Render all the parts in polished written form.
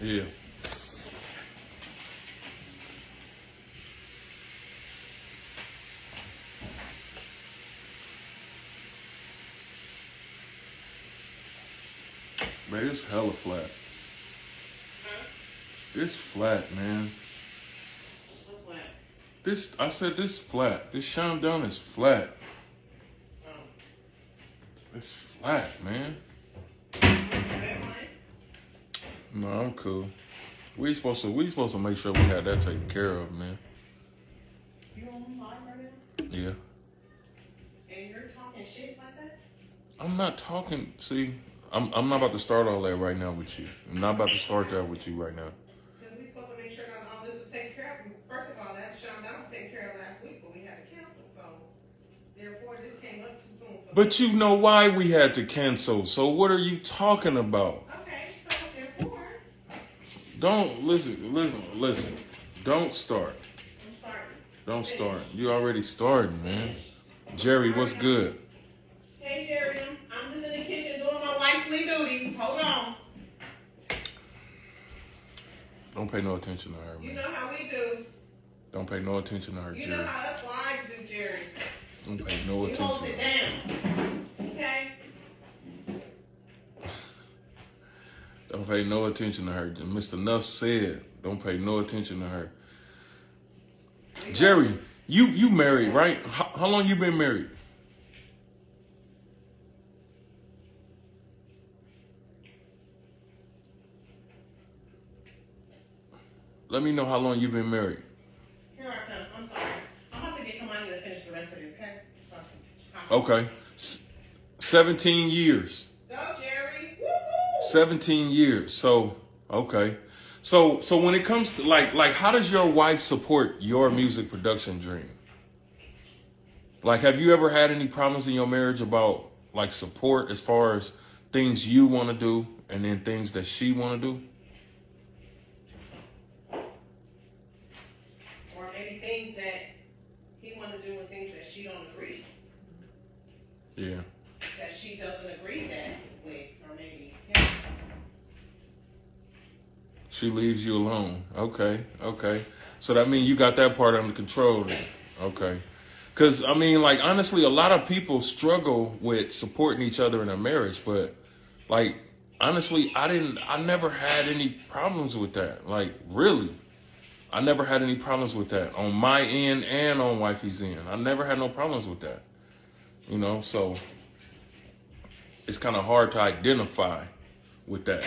Yeah. Man, it's hella flat. It's flat, man. What's flat? I said this flat. This shine down is flat. Oh. It's flat, man. No, I'm cool. We supposed to make sure we had that taken care of, man. You on live right now? Yeah. And you're talking shit like that? I'm not talking. See, I'm not about to start all that right now with you. I'm not about to start that with you right now. Because we supposed to make sure that all this is taken care of. First of all, that shutdown was taken care of last week, but we had to cancel. So therefore, this came up too soon. But you know why we had to cancel. So what are you talking about? Okay, so therefore, Don't listen. Don't start. I'm starting. Don't start. You already starting, man. Jerry, what's good? Hey, Jerry, I'm just in the kitchen doing my wifely duties. Hold on. Don't pay no attention to her, man. You know how we do. Don't pay no attention to her, You Jerry. know how us wives do, Jerry. Don't pay no You attention. hold it down. Okay? Don't pay no attention to her. Mr. Nuff said, don't pay no attention to her. Jerry, you married, right? How long you been married? Let me know how long you've been married. Here I come. I'm sorry. I'm about to get Kamani to finish the rest of this, okay? Okay. 17 years. Go, Jerry. Woo-hoo! 17 years. So, okay. So when it comes to like how does your wife support your music production dream? Like, have you ever had any problems in your marriage about like support as far as things you want to do and then things that she want to do? Or maybe things that he want to do and things that she don't agree. Yeah. That she doesn't agree that with, or maybe him. She leaves you alone. Okay. So that means you got that part under control then. Okay. Because, I mean, like, honestly, a lot of people struggle with supporting each other in a marriage. But, like, honestly, I never had any problems with that. Like, really. I never had any problems with that on my end and on wifey's end. I never had no problems with that. You know, so it's kind of hard to identify with that.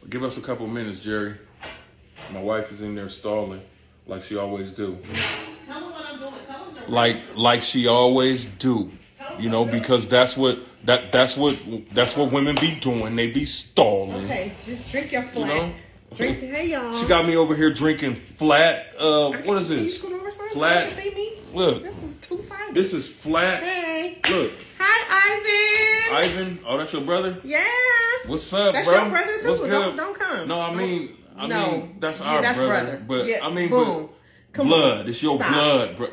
But give us a couple minutes, Jerry. My wife is in there stalling like she always do. Tell them what I'm doing. Tell them Like she always do. You know, because that's what women be doing. They be stalling. Okay, just drink your flat. You know? Drink. Hey, y'all. She got me over here drinking flat. What is this? Can you scoot over so Flat. you can see me? Look. This is two-sided. This is flat. Hey. Look. Hi, Ivan. Ivan. Oh, that's your brother? Yeah. What's up, That's bro? your brother, too. What's good? Don't come. No, I mean, that's our that's brother. But, yeah, I mean, boom. but blood. It's your Stop. blood, bro.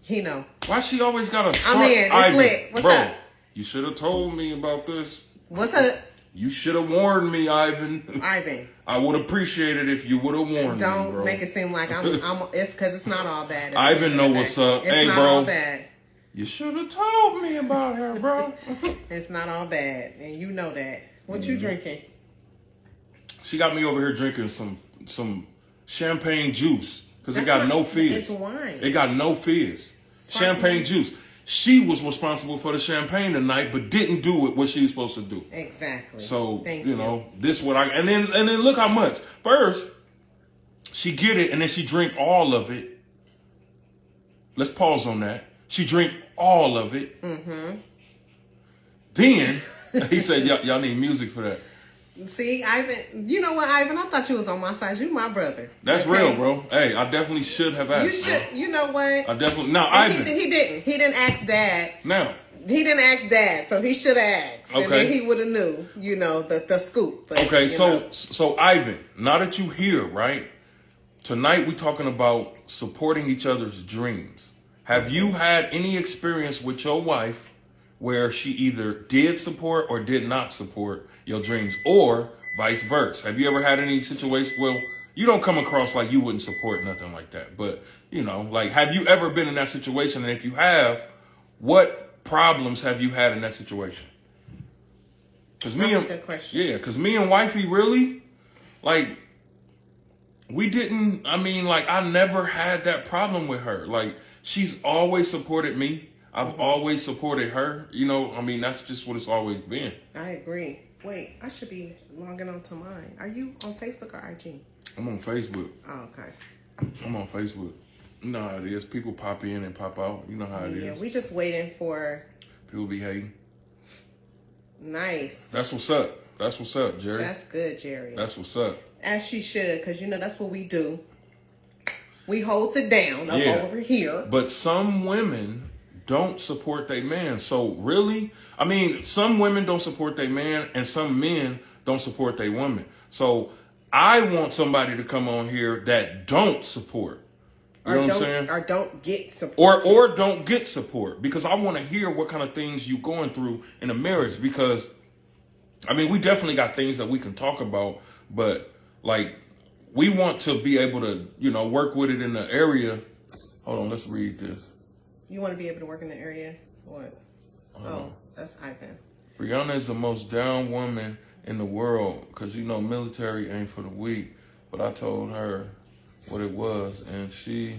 He know. Why she always got to start? I'm in. It's Ivan, lit. What's bro, up? you should have told me about this. What's up? You should have warned me, Ivan. Ivan. I would appreciate it if you would have warned me, Don't bro. make it seem like I'm it's because it's not all bad. Ivan know what's up. It's Hey, not bro. all bad. You should have told me about her, bro. It's not all bad. And you know that. What you drinking? She got me over here drinking some champagne juice because it That's got not- no fizz. it's wine. It got no fizz. Sparkling. Champagne juice. She was responsible for the champagne tonight, but didn't do what she was supposed to do. Exactly. So Thank you know this what I and then look how much. First, she get it and then she drink all of it. Let's pause on that. She drink all of it. Mm-hmm. Then he said, "Y'all need music for that." See, Ivan, you know what, Ivan? I thought you was on my side. You my brother. That's real, bro. Hey, I definitely should have asked. You should. Bro. You know what? I definitely. Now, And Ivan. He didn't. He didn't ask Dad. Now. He didn't ask Dad, so he should have asked. Okay. And then he would have knew, you know, the scoop. But, Okay, know. so Ivan, now that you here, right? Tonight we talking about supporting each other's dreams. Have you had any experience with your wife where she either did support or did not support your dreams, or vice versa. Have you ever had any situation? Well, you don't come across like you wouldn't support nothing like that, but like, have you ever been in that situation? And if you have, what problems have you had in that situation? Because That's a good question. Yeah, because me and wifey really, like, we didn't. I mean, like, I never had that problem with her. Like, she's always supported me. I've always supported her. I mean, that's just what it's always been. I agree. Wait, I should be logging on to mine. Are you on Facebook or IG? I'm on Facebook. Oh, okay. I'm on Facebook. You know how it is. People pop in and pop out. You know how it is. Yeah, we just waiting for... People be hating. Nice. That's what's up. That's what's up, Jerry. That's good, Jerry. That's what's up. As she should, because that's what we do. We hold it down over here. But some women don't support their man. So really, I mean, some women don't support their man, and some men don't support their woman. So I want somebody to come on here that don't support. You know what I'm saying? Or don't get support. Or don't get support. Because I want to hear what kind of things you going through in a marriage. Because, I mean, we definitely got things that we can talk about. But, like, we want to be able to, work with it in the area. Hold on, let's read this. You want to be able to work in the area? What? That's Ivan. Rihanna is the most down woman in the world. Because, military ain't for the weak. But I told her what it was, and she's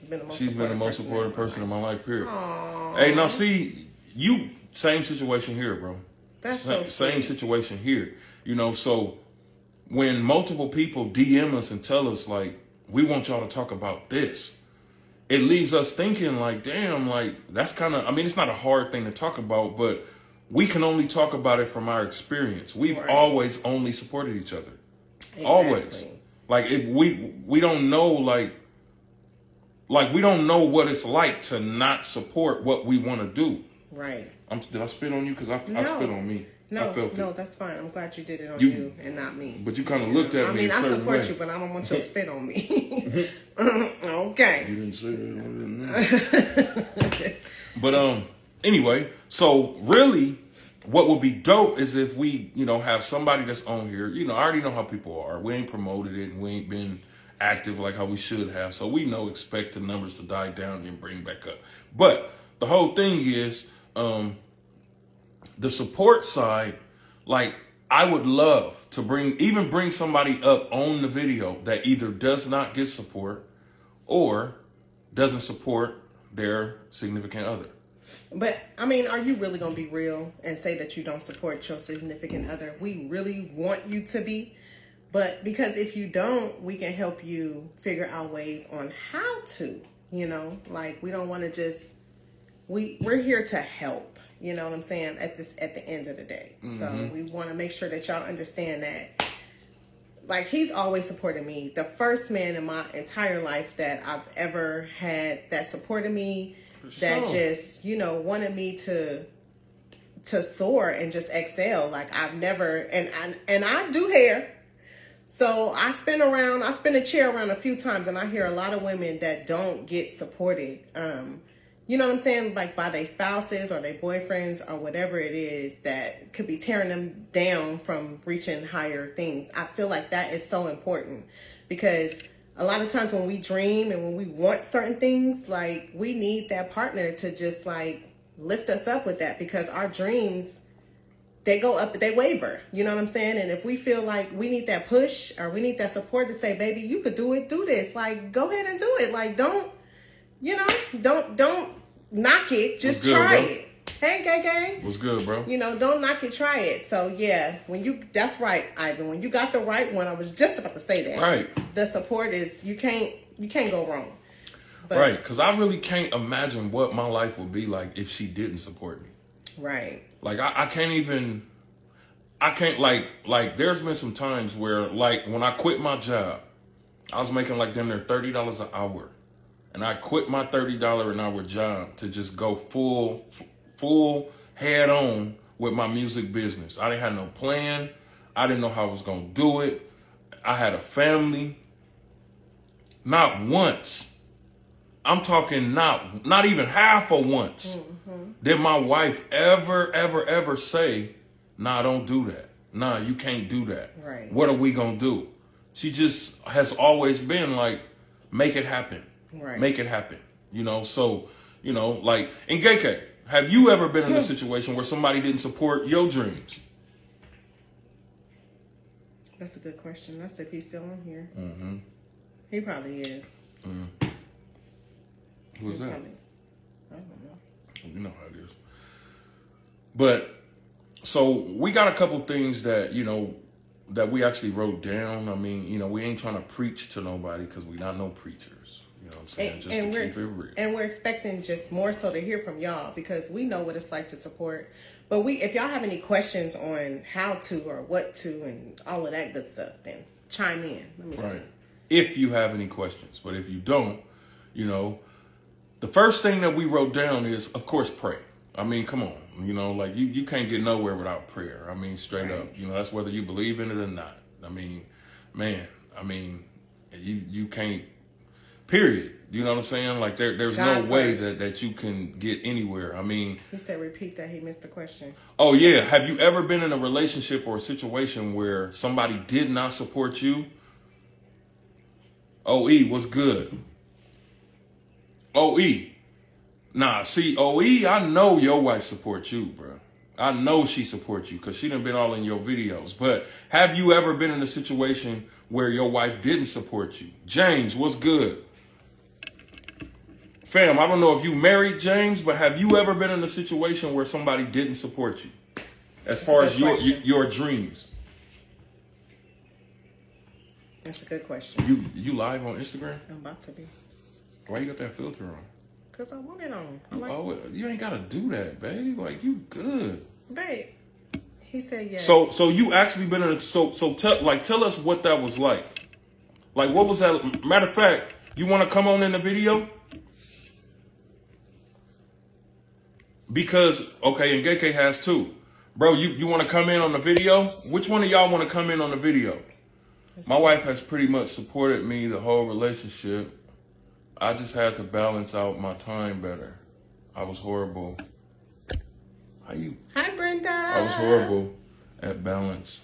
been the most supportive person in my life, period. Aww. Hey, now see, same situation here, bro. That's so same sweet. situation here. So when multiple people DM us and tell us, like, we want y'all to talk about this, it leaves us thinking, like, damn, like, that's kind of, I mean, it's not a hard thing to talk about, but we can only talk about it from our experience. We've always only supported each other. Exactly. Always. Like, we don't know, like we don't know what it's like to not support what we want to do. Right. Did I spit on you? Because I spit on me. No, that's fine. I'm glad you did it on you and not me. But you kind of looked at me. I support you, but I don't want your spit on me. Okay. You didn't say that. But anyway, so really, what would be dope is if we, have somebody that's on here. I already know how people are. We ain't promoted it, and we ain't been active like how we should have. So we expect the numbers to die down and bring back up. But the whole thing is, the support side, like, I would love to bring somebody up on the video that either does not get support or doesn't support their significant other. But, I mean, are you really going to be real and say that you don't support your significant other? We really want you to be. But because if you don't, we can help you figure out ways on how to, Like, we don't want to just... We're here to help. You know what I'm saying? At the end of the day. Mm-hmm. So we want to make sure that y'all understand that, like, he's always supported me. The first man in my entire life that I've ever had that supported me, that just, wanted me to soar and just excel. Like, I've never, and I do hair. So I spin a chair around a few times, and I hear a lot of women that don't get supported. You know what I'm saying? Like, by their spouses or their boyfriends or whatever it is that could be tearing them down from reaching higher things. I feel like that is so important because a lot of times when we dream and when we want certain things, like, we need that partner to just, like, lift us up with that, because our dreams, they go up, they waver. You know what I'm saying? And if we feel like we need that push or we need that support to say, baby, you could do it, do this. Like, go ahead and do it. Like, don't knock it, just try it. Hey, gang. What's good, bro? Don't knock it, try it. So, yeah, that's right, Ivan. When you got the right one, I was just about to say that. Right. The support is, you can't go wrong. But, right, because I really can't imagine what my life would be like if she didn't support me. Right. Like, I can't, there's been some times where, like, when I quit my job, I was making, like, damn near $30 an hour. And I quit my $30 an hour job to just go full head on with my music business. I didn't have no plan. I didn't know how I was going to do it. I had a family. Not once I'm talking not even half of once did my wife ever say, nah, don't do that. Nah, you can't do that. Right. What are we going to do? She just has always been like, make it happen. Right. Make it happen. You know, so, you know, like, in Gay, have you ever been in a situation where somebody didn't support your dreams? That's a good question. That's if he's still on here. Mm-hmm. He probably is. Who's that? Probably, I don't know. You know how it is. But, so we got a couple things that, you know, that we actually wrote down. I mean, you know, we ain't trying to preach to nobody because we not no preachers. You know what I'm saying? Just to keep it real. And we're expecting just more so to hear from y'all because we know what it's like to support. But if y'all have any questions on how to or what to and all of that good stuff, then chime in. Let me see. If you have any questions. But if you don't, you know, the first thing that we wrote down is, of course, pray. I mean, come on. You know, like you can't get nowhere without prayer. I mean, straight up. You know, that's whether you believe in it or not. I mean, man, I mean, you can't, period. You know what I'm saying? Like there's no way that you can get anywhere. I mean. He said repeat that. He missed the question. Oh, yeah. Have you ever been in a relationship or a situation where somebody did not support you? OE, what's good? OE. Nah, see, OE, I know your wife supports you, bro. I know she supports you because she done been all in your videos. But have you ever been in a situation where your wife didn't support you? James, what's good? Fam, I don't know if you married, James, but have you ever been in a situation where somebody didn't support you as far as your dreams? That's a good question. You live on Instagram? I'm about to be. Why you got that filter on? Because I want it on. You ain't got to do that, babe. Like, you good. Babe, he said yes. So you actually been in a, tell us what that was like. Like, what was that? Matter of fact, you want to come on in the video? Because, okay, and Gay has too. Bro, you want to come in on the video? Which one of y'all want to come in on the video? My wife has pretty much supported me the whole relationship. I just had to balance out my time better. I was horrible. Hi, Brenda. I was horrible at balance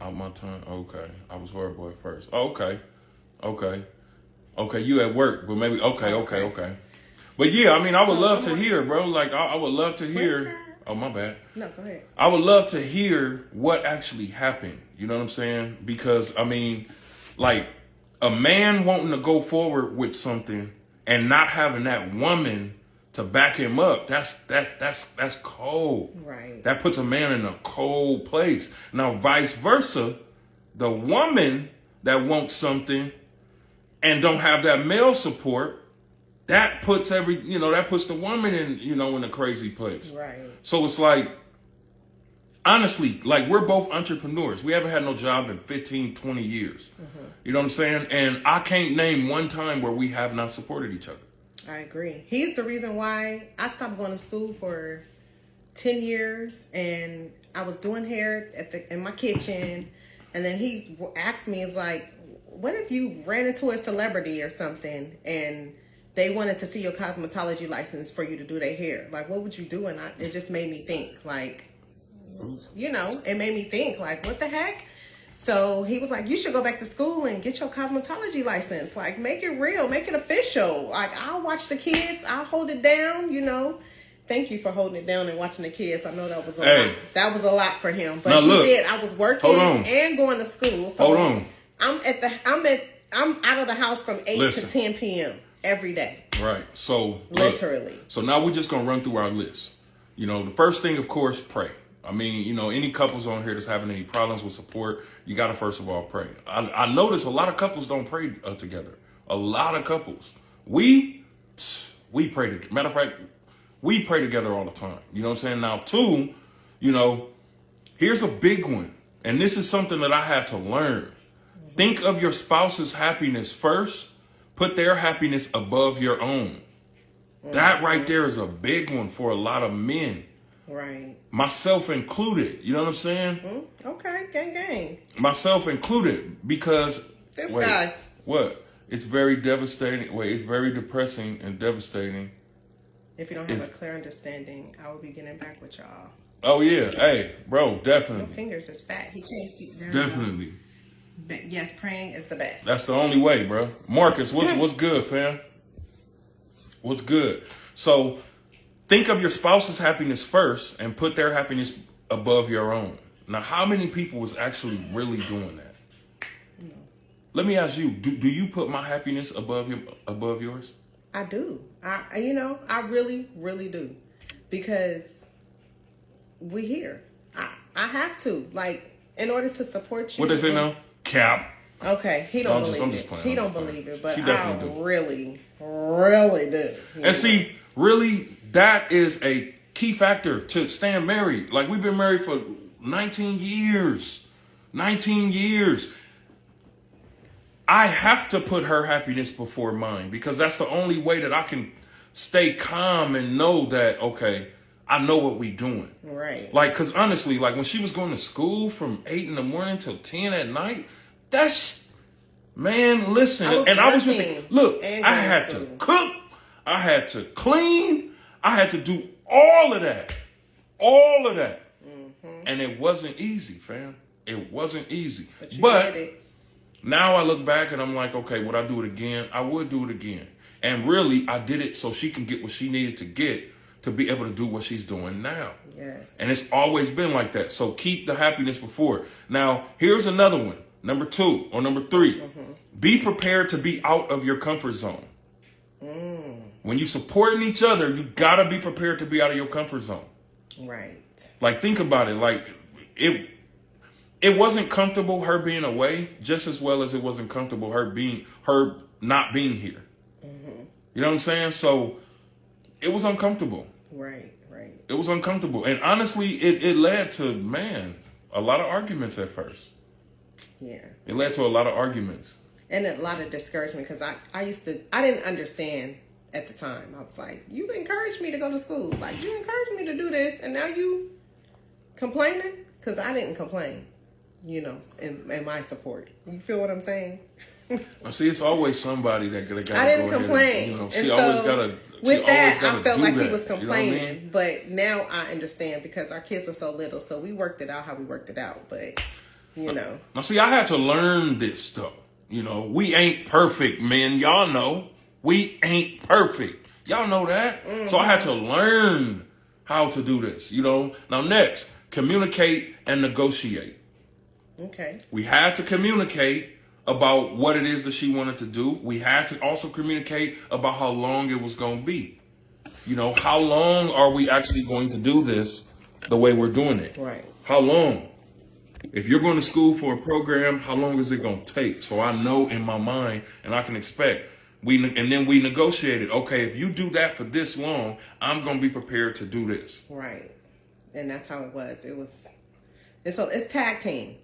out my time. Okay. I was horrible at first. Oh, okay. Okay, you at work, but maybe, okay. But yeah, I mean, I would love to hear, bro. Like, I would love to hear. Oh, my bad. No, go ahead. I would love to hear what actually happened. You know what I'm saying? Because, I mean, like, a man wanting to go forward with something and not having that woman to back him up, that's cold. Right. That puts a man in a cold place. Now, vice versa, the woman that wants something and don't have that male support, that puts the woman in, in a crazy place. Right. So it's like, honestly, like, we're both entrepreneurs. We haven't had no job in 15, 20 years. Mm-hmm. You know what I'm saying? And I can't name one time where we have not supported each other. I agree. He's the reason why I stopped going to school for 10 years, and I was doing hair in my kitchen, and then he asked me, it's like, what if you ran into a celebrity or something, and they wanted to see your cosmetology license for you to do their hair? Like, what would you do? And it just made me think, like, it made me think, like, what the heck? So he was like, you should go back to school and get your cosmetology license. Like, make it real, make it official. Like, I'll watch the kids, I'll hold it down, Thank you for holding it down and watching the kids. I know that was a lot. That was a lot for him. But did. I was working and going to school. So I'm out of the house from 8 to 10 p.m. every day. Right. So literally. So now we're just gonna run through our list. The first thing, of course, pray. I mean, any couples on here that's having any problems with support, you got to first of all pray. I notice a lot of couples don't pray together. A lot of couples. We pray together. Matter of fact, we pray together all the time. You know what I'm saying? Now, two, here's a big one. And this is something that I had to learn. Mm-hmm. Think of your spouse's happiness first. Put their happiness above your own. Mm-hmm. That right there is a big one for a lot of men. Right. Myself included. You know what I'm saying? Okay, gang. Myself included, because... Guy. What? It's very devastating. Wait, it's very depressing and devastating. If you don't have a clear understanding, I will be getting back with y'all. Oh yeah, hey, bro, definitely. Your fingers is fat. He can't see. There Definitely. But yes, praying is the best. That's the only way, bro. Marcus, what's good, fam? What's good? So, think of your spouse's happiness first and put their happiness above your own. Now, how many people is actually really doing that? No. Let me ask you: Do you put my happiness above yours? I do. I really, really do, because we here. I have to, like, in order to support you. What they say now? Cap. Okay, he don't believe it. He don't believe it, but I really, really do. And see, really, that is a key factor to staying married. Like, we've been married for 19 years. 19 years. I have to put her happiness before mine, because that's the only way that I can stay calm and know that, okay, I know what we doing. Right. Like, because honestly, like, when she was going to school from 8 in the morning till 10 at night, that's, man, listen. I was with the, look, I had to cook. I had to clean. I had to do all of that. All of that. Mm-hmm. And it wasn't easy, fam. It wasn't easy. But now I look back and I'm like, okay, would I do it again? I would do it again. And really, I did it so she can get what she needed to get to be able to do what she's doing now. Yes. And it's always been like that. So keep the happiness before. Now, here's another one. Number 2 or number 3. Mm-hmm. Be prepared to be out of your comfort zone. When you supporting each other, you gotta be prepared to be out of your comfort zone. Right. Like, think about it. Like, it wasn't comfortable her being away, just as well as it wasn't comfortable her not being here. Mm-hmm. You know what I'm saying? So it was uncomfortable. Right. It was uncomfortable. And honestly, it led to, man, a lot of arguments at first. Yeah. It led to a lot of arguments. And a lot of discouragement, because I didn't understand at the time. I was like, you encouraged me to go to school. Like, you encouraged me to do this, and now you complaining? Because I didn't complain, in my support. You feel what I'm saying? See, it's always somebody that got to I didn't complain. And, she always got to. With that, I felt like he was complaining. You know what I mean? But now I understand, because our kids were so little, so we worked it out how we worked it out. But, Now, see, I had to learn this stuff. We ain't perfect, men. Y'all know. We ain't perfect. Y'all know that. Mm-hmm. So I had to learn how to do this, Now, next, communicate and negotiate. Okay. We had to communicate about what it is that she wanted to do. We had to also communicate about how long it was going to be. How long are we actually going to do this the way we're doing it? Right. How long? If you're going to school for a program, how long is it going to take? So I know in my mind, and I can expect. And then we negotiated. Okay, if you do that for this long, I'm going to be prepared to do this. Right. And that's how it was. It's tag team,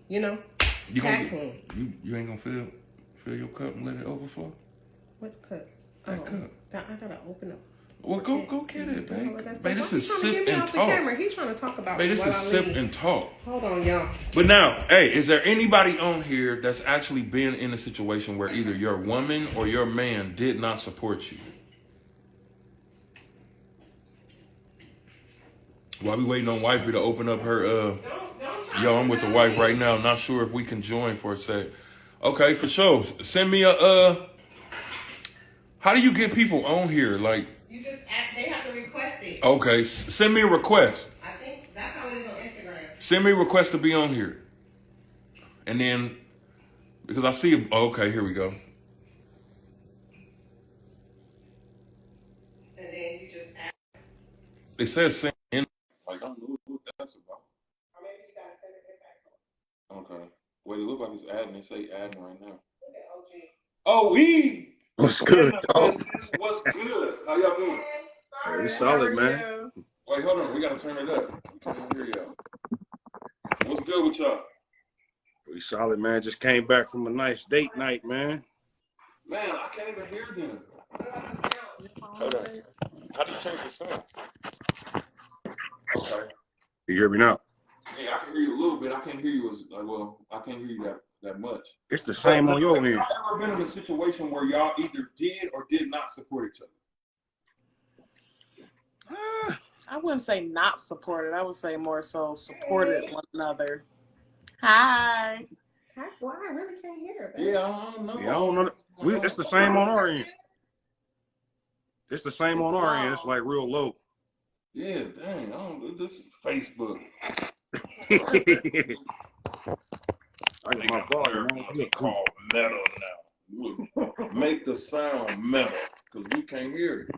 tag team. You ain't going to fill your cup and let it overflow? What cup? That cup. I got to open up. Well, go get it, babe. Babe, this is sip and talk. He's trying to talk about. Babe, this is sip and talk. Hold on, y'all. But now, hey, is there anybody on here that's actually been in a situation where either your woman or your man did not support you? While we waiting on wifey to open up her, I'm with the wife right now. Not sure if we can join for a sec. Okay, for sure. Send me how do you get people on here? Like, they have to request it. Okay, send me a request. I think that's how it is on Instagram. Send me a request to be on here. And then, because I see, okay, here we go. And then you just add. It says send in. Like, I don't know what that's about. Or maybe you gotta send it back. Okay. Wait, it looks like it's adding. They say adding right now. OE! What's good, dog? What's good? How y'all doing? Hey, we solid, man. Wait, hold on. We gotta turn it up. We can't hear y'all. What's good with y'all? We solid, man. Just came back from a nice date night, man. Man, I can't even hear them. Hold on. How do you change the sound? Okay. You hear me now? Yeah, I can hear you a little bit. I can't hear you I can't hear you that. that much. It's the same on your end. Have y'all ever been in a situation where y'all either did or did not support each other? I wouldn't say not supported. I would say more so supported one another. Hi. Well, I really can't hear it. Yeah, I don't know. Yeah, I don't know. It's the same on our end. It's the same on our end. It's like real low. Yeah, dang. I don't do this. Facebook. I got my volume on. Called metal now. Make the sound metal because we can't hear it.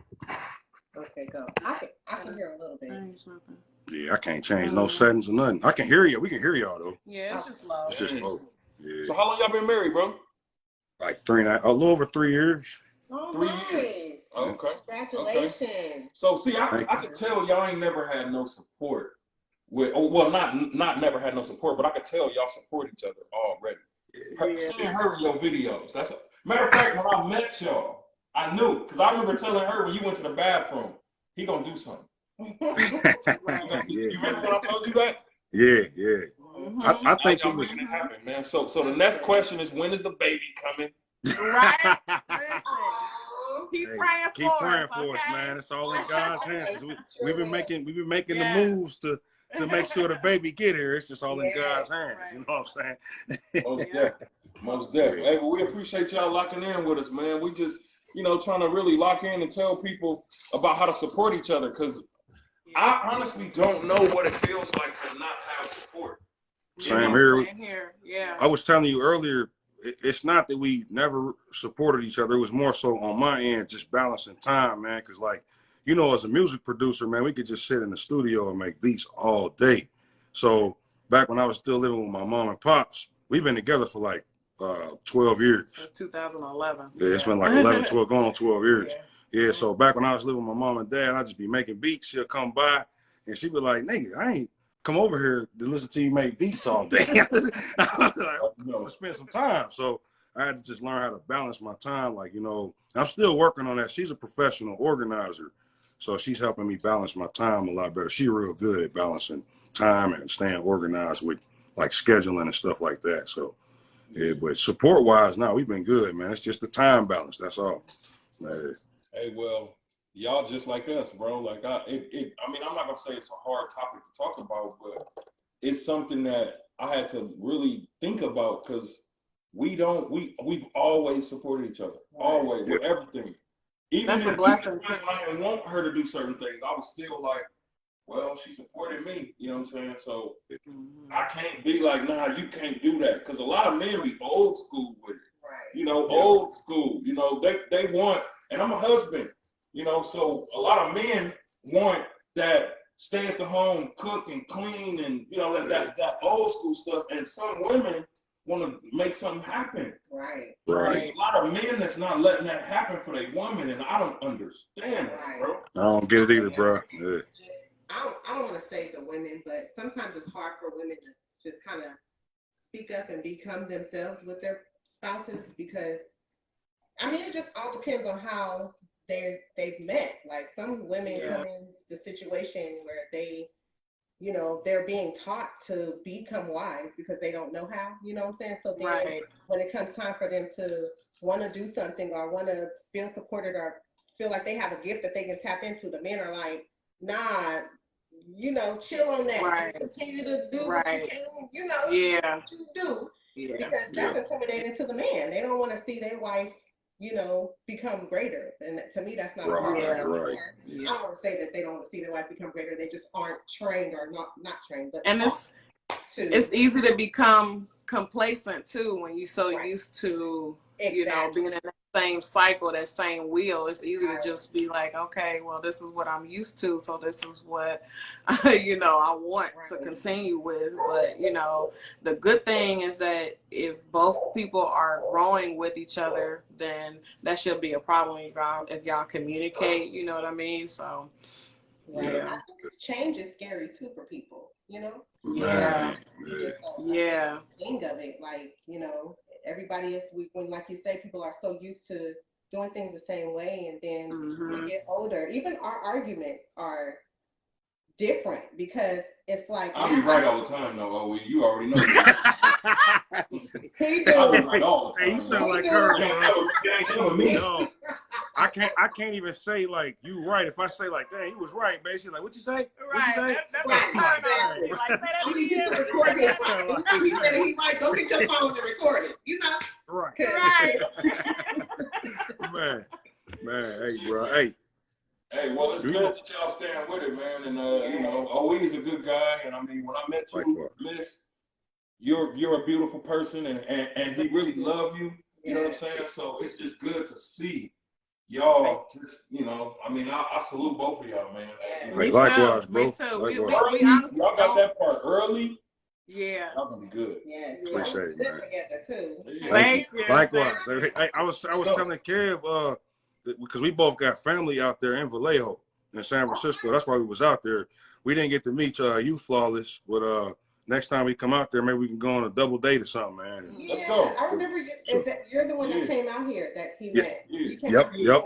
Okay, go. I can hear a little bit. Yeah, I can't change no settings or nothing. I can hear you. We can hear y'all though. Yeah, it's just low. It's just low. Yeah. So how long y'all been married, bro? Like a little over 3 years. Oh, 3 nice. years. Okay. Congratulations. Okay. So see, I could tell y'all ain't never had no support. Not never had no support, but I could tell y'all support each other already. Seeing her in your videos. Matter of fact, when I met y'all, I knew because I remember telling her when you went to the bathroom, he gonna do something. You remember when I told you that? Yeah. Mm-hmm. I think it was making it happen, man. So the next question is, when is the baby coming? Right. Listen. Keep praying for us, man. It's all in God's hands. We've been making the moves to make sure the baby get here. It's just all in God's hands. Right. You know what I'm saying? Most definitely. Hey, but we appreciate y'all locking in with us, man. We just, trying to really lock in and tell people about how to support each other, because I honestly don't know what it feels like to not have support. Same here. Yeah. I was telling you earlier, it's not that we never supported each other. It was more so on my end, just balancing time, man. Because, as a music producer, man, we could just sit in the studio and make beats all day. So back when I was still living with my mom and pops, we've been together for 12 years. Since 2011. Yeah, it's been 11, 12, going on 12 years. Yeah, so back when I was living with my mom and dad, I'd just be making beats. She'll come by, and she'd be like, nigga, I ain't come over here to listen to you make beats all day. I was like, I'm going to spend some time. So I had to just learn how to balance my time. I'm still working on that. She's a professional organizer, so she's helping me balance my time a lot better. She's real good at balancing time and staying organized with, scheduling and stuff like that. So, yeah, but support-wise, we've been good, man. It's just the time balance. That's all. Hey, well, y'all just like us, bro. I'm not gonna say it's a hard topic to talk about, but it's something that I had to really think about because we've always supported each other, always with everything. Even that's a blessing. When I didn't want her to do certain things, I was still like, well, she supported me. You know what I'm saying? So I can't be like, nah, you can't do that, because a lot of men be old school with it. Right. Old school. They want. And I'm a husband, so a lot of men want that stay at the home, cook and clean, and that old school stuff. And some women want to make something happen. Right. There's a lot of men that's not letting that happen for their woman, and I don't understand that, bro. I don't get it either, bro. Yeah. I don't want to say the women, but sometimes it's hard for women to just kind of speak up and become themselves with their spouses, because it just all depends on how they've met. Some women come in the situation where they're being taught to become wise because they don't know how, you know what I'm saying? So then when it comes time for them to want to do something or want to feel supported or feel like they have a gift that they can tap into, the men are like, nah, chill on that. Right. Just continue to do what you can, what you do. Yeah. Because that's intimidating to the man. They don't want to see their wife, become greater. And to me, that's not right. I don't want to say that they don't want to see their wife become greater. They just aren't trained or not trained. But it's easy to become complacent too when you're so used to being in that same cycle, that same wheel. It's easy to just be like, okay, well, this is what I'm used to, so this is what I want to continue with. But the good thing is that if both people are growing with each other, then that should be a problem if y'all communicate. You know what I mean? So I think change is scary too for people. Yeah. Think of it, everybody is when, like you say, people are so used to doing things the same way, and then we get older. Even our arguments are different because it's like I'll be right all the time, though. Oh, you already know. he I'll be do. right all the Hey, time. you sound like do. her, You ain't bro. never, you ain't never me. No, I can't even say like you right. If I say like, dang, you was right, man. She's like, what you say? What you say? That's Right, a turn on. exactly. Like, say that You again. can record it. You know he said he might go get your phone and record it. You know. Right. Right. Man, hey, bro, hey. Hey, well, it's good that y'all staying with it, man. And you know, OE is a good guy. And I mean, when I met you, Miss, you're a beautiful person, and he really loved you. You know what I'm saying? So it's just good to see y'all. Just, you know, I mean, I salute both of y'all, man. Hey, likewise, bro. Me too. Likewise. We honestly y'all got that part early. Yeah. Y'all gonna be good. Yes. Appreciate it, man. Together too. Yeah. Thank you. Likewise. Hey, I was telling Kev, because we both got family out there in Vallejo in San Francisco. That's why we was out there. We didn't get to meet you Flawless, but next time we come out there, maybe we can go on a double date or something, man. Yeah, Let's go. I remember you're the one that came out here that he met. Yeah. You came Yep, out yep.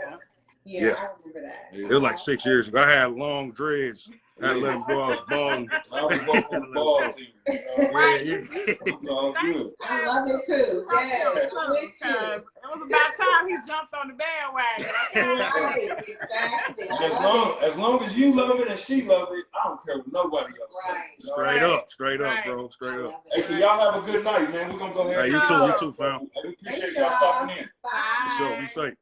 here. Yeah, I remember that. Yeah. It was like 6 years ago. I had long dreads. I had to let them go. I was balding. I was walking the ball team. It's all good. I love it too. Yeah, Because it was about time he jumped on the bandwagon. Okay? right, exactly. As long as you love it and she love it, I don't care what nobody else says. Straight up, bro. Straight up. Hey, so y'all have a good night, man. We're gonna go ahead. Hey, you too, fam. We appreciate y'all stopping in. For sure. Be safe.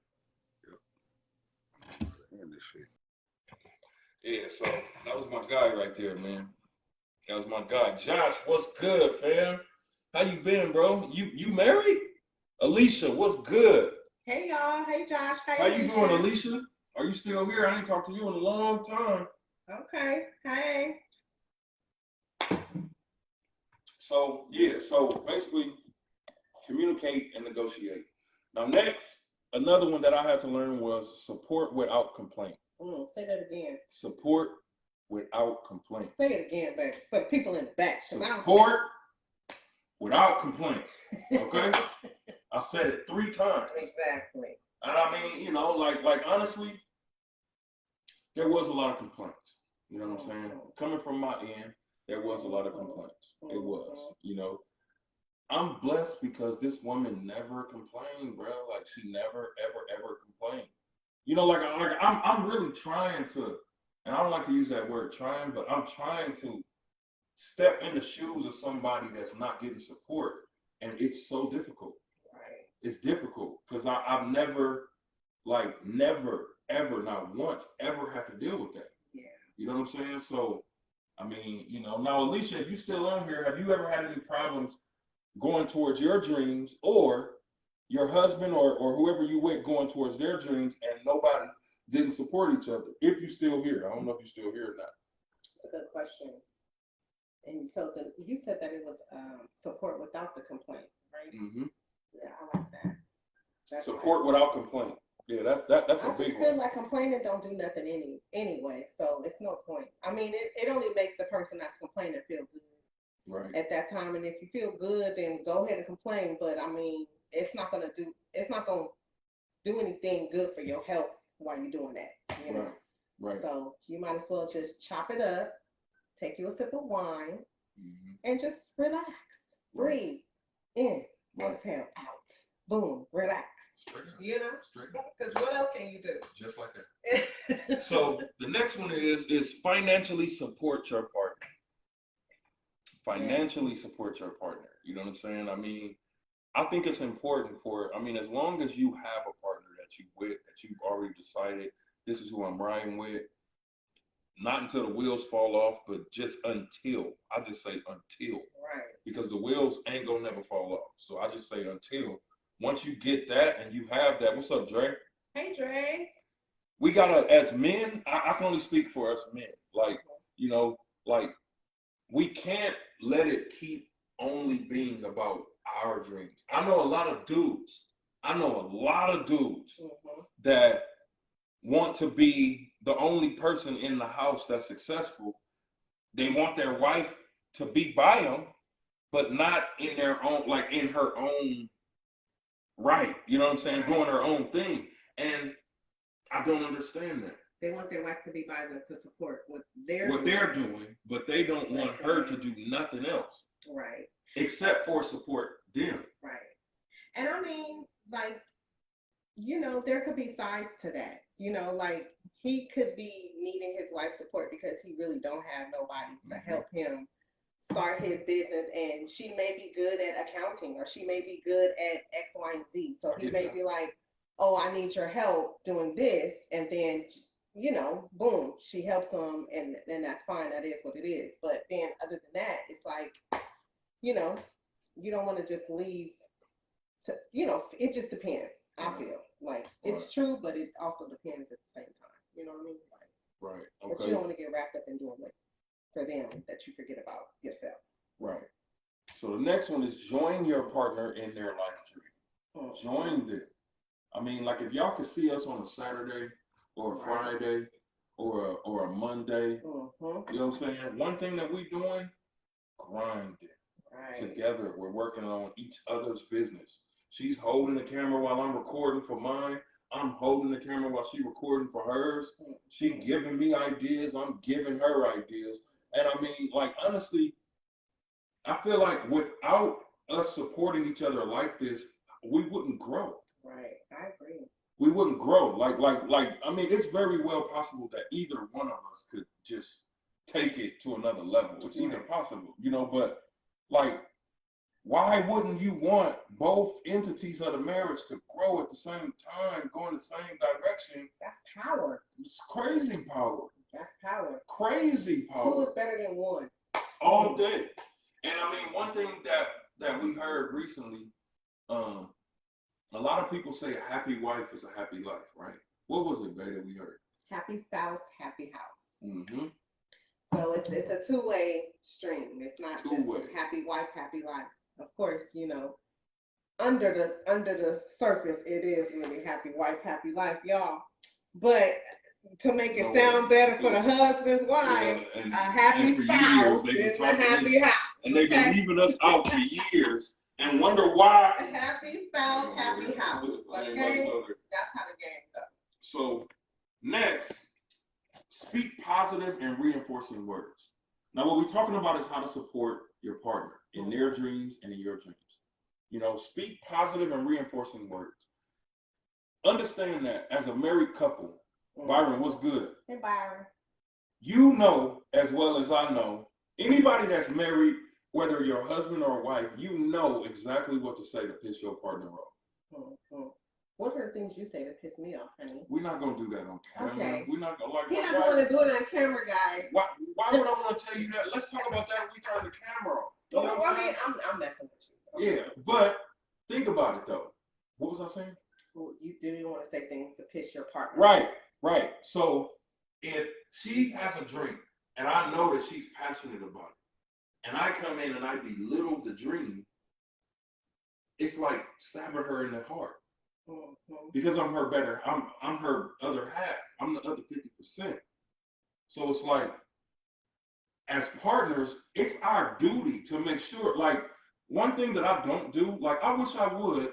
Yeah, so that was my guy right there, man. That was my guy. Josh, what's good, fam? How you been, bro? You married? Alicia, what's good? Hey y'all. Hey Josh. Hey, How you doing, Alicia? Are you still here? I ain't talked to you in a long time. Okay. Hey. So so basically communicate and negotiate. Now next, another one that I had to learn was support without complaint. Say that again. Support without complaint. Say it again, baby. For the people in the back. Support without complaint. Okay? I said it 3 times. Exactly. And I mean, you know, like honestly, there was a lot of complaints. You know what I'm saying? Coming from my end, there was a lot of complaints. It was, you know. I'm blessed because this woman never complained, bro. Like she never, ever complained. You know, like I'm really trying to, and I don't like to use that word trying, but I'm trying to step in the shoes of somebody that's not getting support. And it's so difficult. Right. It's difficult because I've never, ever, not once, ever had to deal with that. Yeah. You know what I'm saying? So, I mean, you know, now, Alicia, if you're still on here, have you ever had any problems going towards your dreams or your husband or whoever you with going towards their dreams and nobody didn't support each other? If you're still here. I don't know if you're still here or not. That's a good question. And so you said that it was support without the complaint, right? Mm-hmm. Yeah, I like that. That's support without complaint. Yeah, that's a big one. I just feel like complaining don't do nothing anyway, so it's no point. I mean, it only makes the person that's complaining feel good. Right. At that time, and if you feel good, then go ahead and complain. But I mean, it's not gonna do anything good for your health while you're doing that. You know? Right. So you might as well just chop it up, take you a sip of wine, and just relax, breathe in, exhale out, boom, relax. You know, because what else can you do? Just like that. So the next one is financially support your partner. Financially support your partner. You know what I'm saying? I mean, I think it's important as long as you have a partner that you with, that you've already decided, this is who I'm riding with, not until the wheels fall off, but just until. I just say until. Right. Because the wheels ain't gonna never fall off. So I just say until. Once you get that and you have that, what's up, Dre? Hey, Dre. We gotta, as men, I can only speak for us men. Like, you know, like, we can't let it keep only being about our dreams. I know a lot of dudes that want to be the only person in the house that's successful. They want their wife to be by them, but not in their own, like in her own right. You know what I'm saying? Doing her own thing. And I don't understand that. They want their wife to be by them to support what they're doing, but they don't want her to do nothing else. Right. Except for support them. Right. And I mean, like, you know, there could be sides to that. You know, like he could be needing his wife's support because he really don't have nobody to help him start his business, and she may be good at accounting or she may be good at X, Y, and Z. So he may be like, oh, I need your help doing this, and then, you know, boom, she helps him, and that's fine. That is what it is. But then other than that, it's like, you know, you don't want to just leave to, you know, it just depends. I feel like it's true, but it also depends at the same time. You know what I mean? Like, right. Okay. But you don't want to get wrapped up in doing it for them that you forget about yourself. Right. So the next one is join your partner in their life journey. Join them. I mean, like if y'all could see us on a Saturday or a Friday or a Monday, you know what I'm saying? One thing that we doing, grinding together. We're working on each other's business. She's holding the camera while I'm recording for mine. I'm holding the camera while she's recording for hers. She giving me ideas. I'm giving her ideas. And I mean, like, honestly, I feel like without us supporting each other like this, we wouldn't grow. Right. I agree. We wouldn't grow. Like, I mean, it's very well possible that either one of us could just take it to another level. It's either possible, you know, but like, why wouldn't you want both entities of the marriage to grow at the same time, go in the same direction? That's power. It's crazy power. That's power. Crazy power. 2 is better than 1. All day. And I mean, one thing that we heard recently, a lot of people say a happy wife is a happy life, right? What was it, Bae, that we heard? Happy spouse, happy house. Mm-hmm. So it's a 2-way stream. It's not just happy wife, happy life. Of course, you know, under the surface, it is really happy wife, happy life, y'all. But to make it sound better for the husband's wife, a happy spouse is a happy house. And they've been leaving us out for years and wonder why. A happy spouse, happy house. Okay? That's how the game goes. So next, speak positive and reinforcing words. Now, what we're talking about is how to support your partner in their dreams and in your dreams. You know, speak positive and reinforcing words. Understand that as a married couple, Byron, what's good? Hey, Byron. You know as well as I know, anybody that's married, whether you're a husband or a wife, you know exactly what to say to piss your partner off. What are the things you say that piss me off, honey? We're not going to do that on camera. Okay. We're not going to, like, he doesn't want to do it on camera, guys. Why would I want to tell you that? Let's talk about that when we turn the camera off. You know what I'm saying? I'm messing with you. Yeah, but think about it, though. What was I saying? Well, you didn't want to say things to piss your partner. Right. So if she has a dream, and I know that she's passionate about it, and I come in and I belittle the dream, it's like stabbing her in the heart. Because I'm her better, I'm her other half. I'm the other 50%. So it's like, as partners, it's our duty to make sure, like, one thing that I don't do, like, I wish I would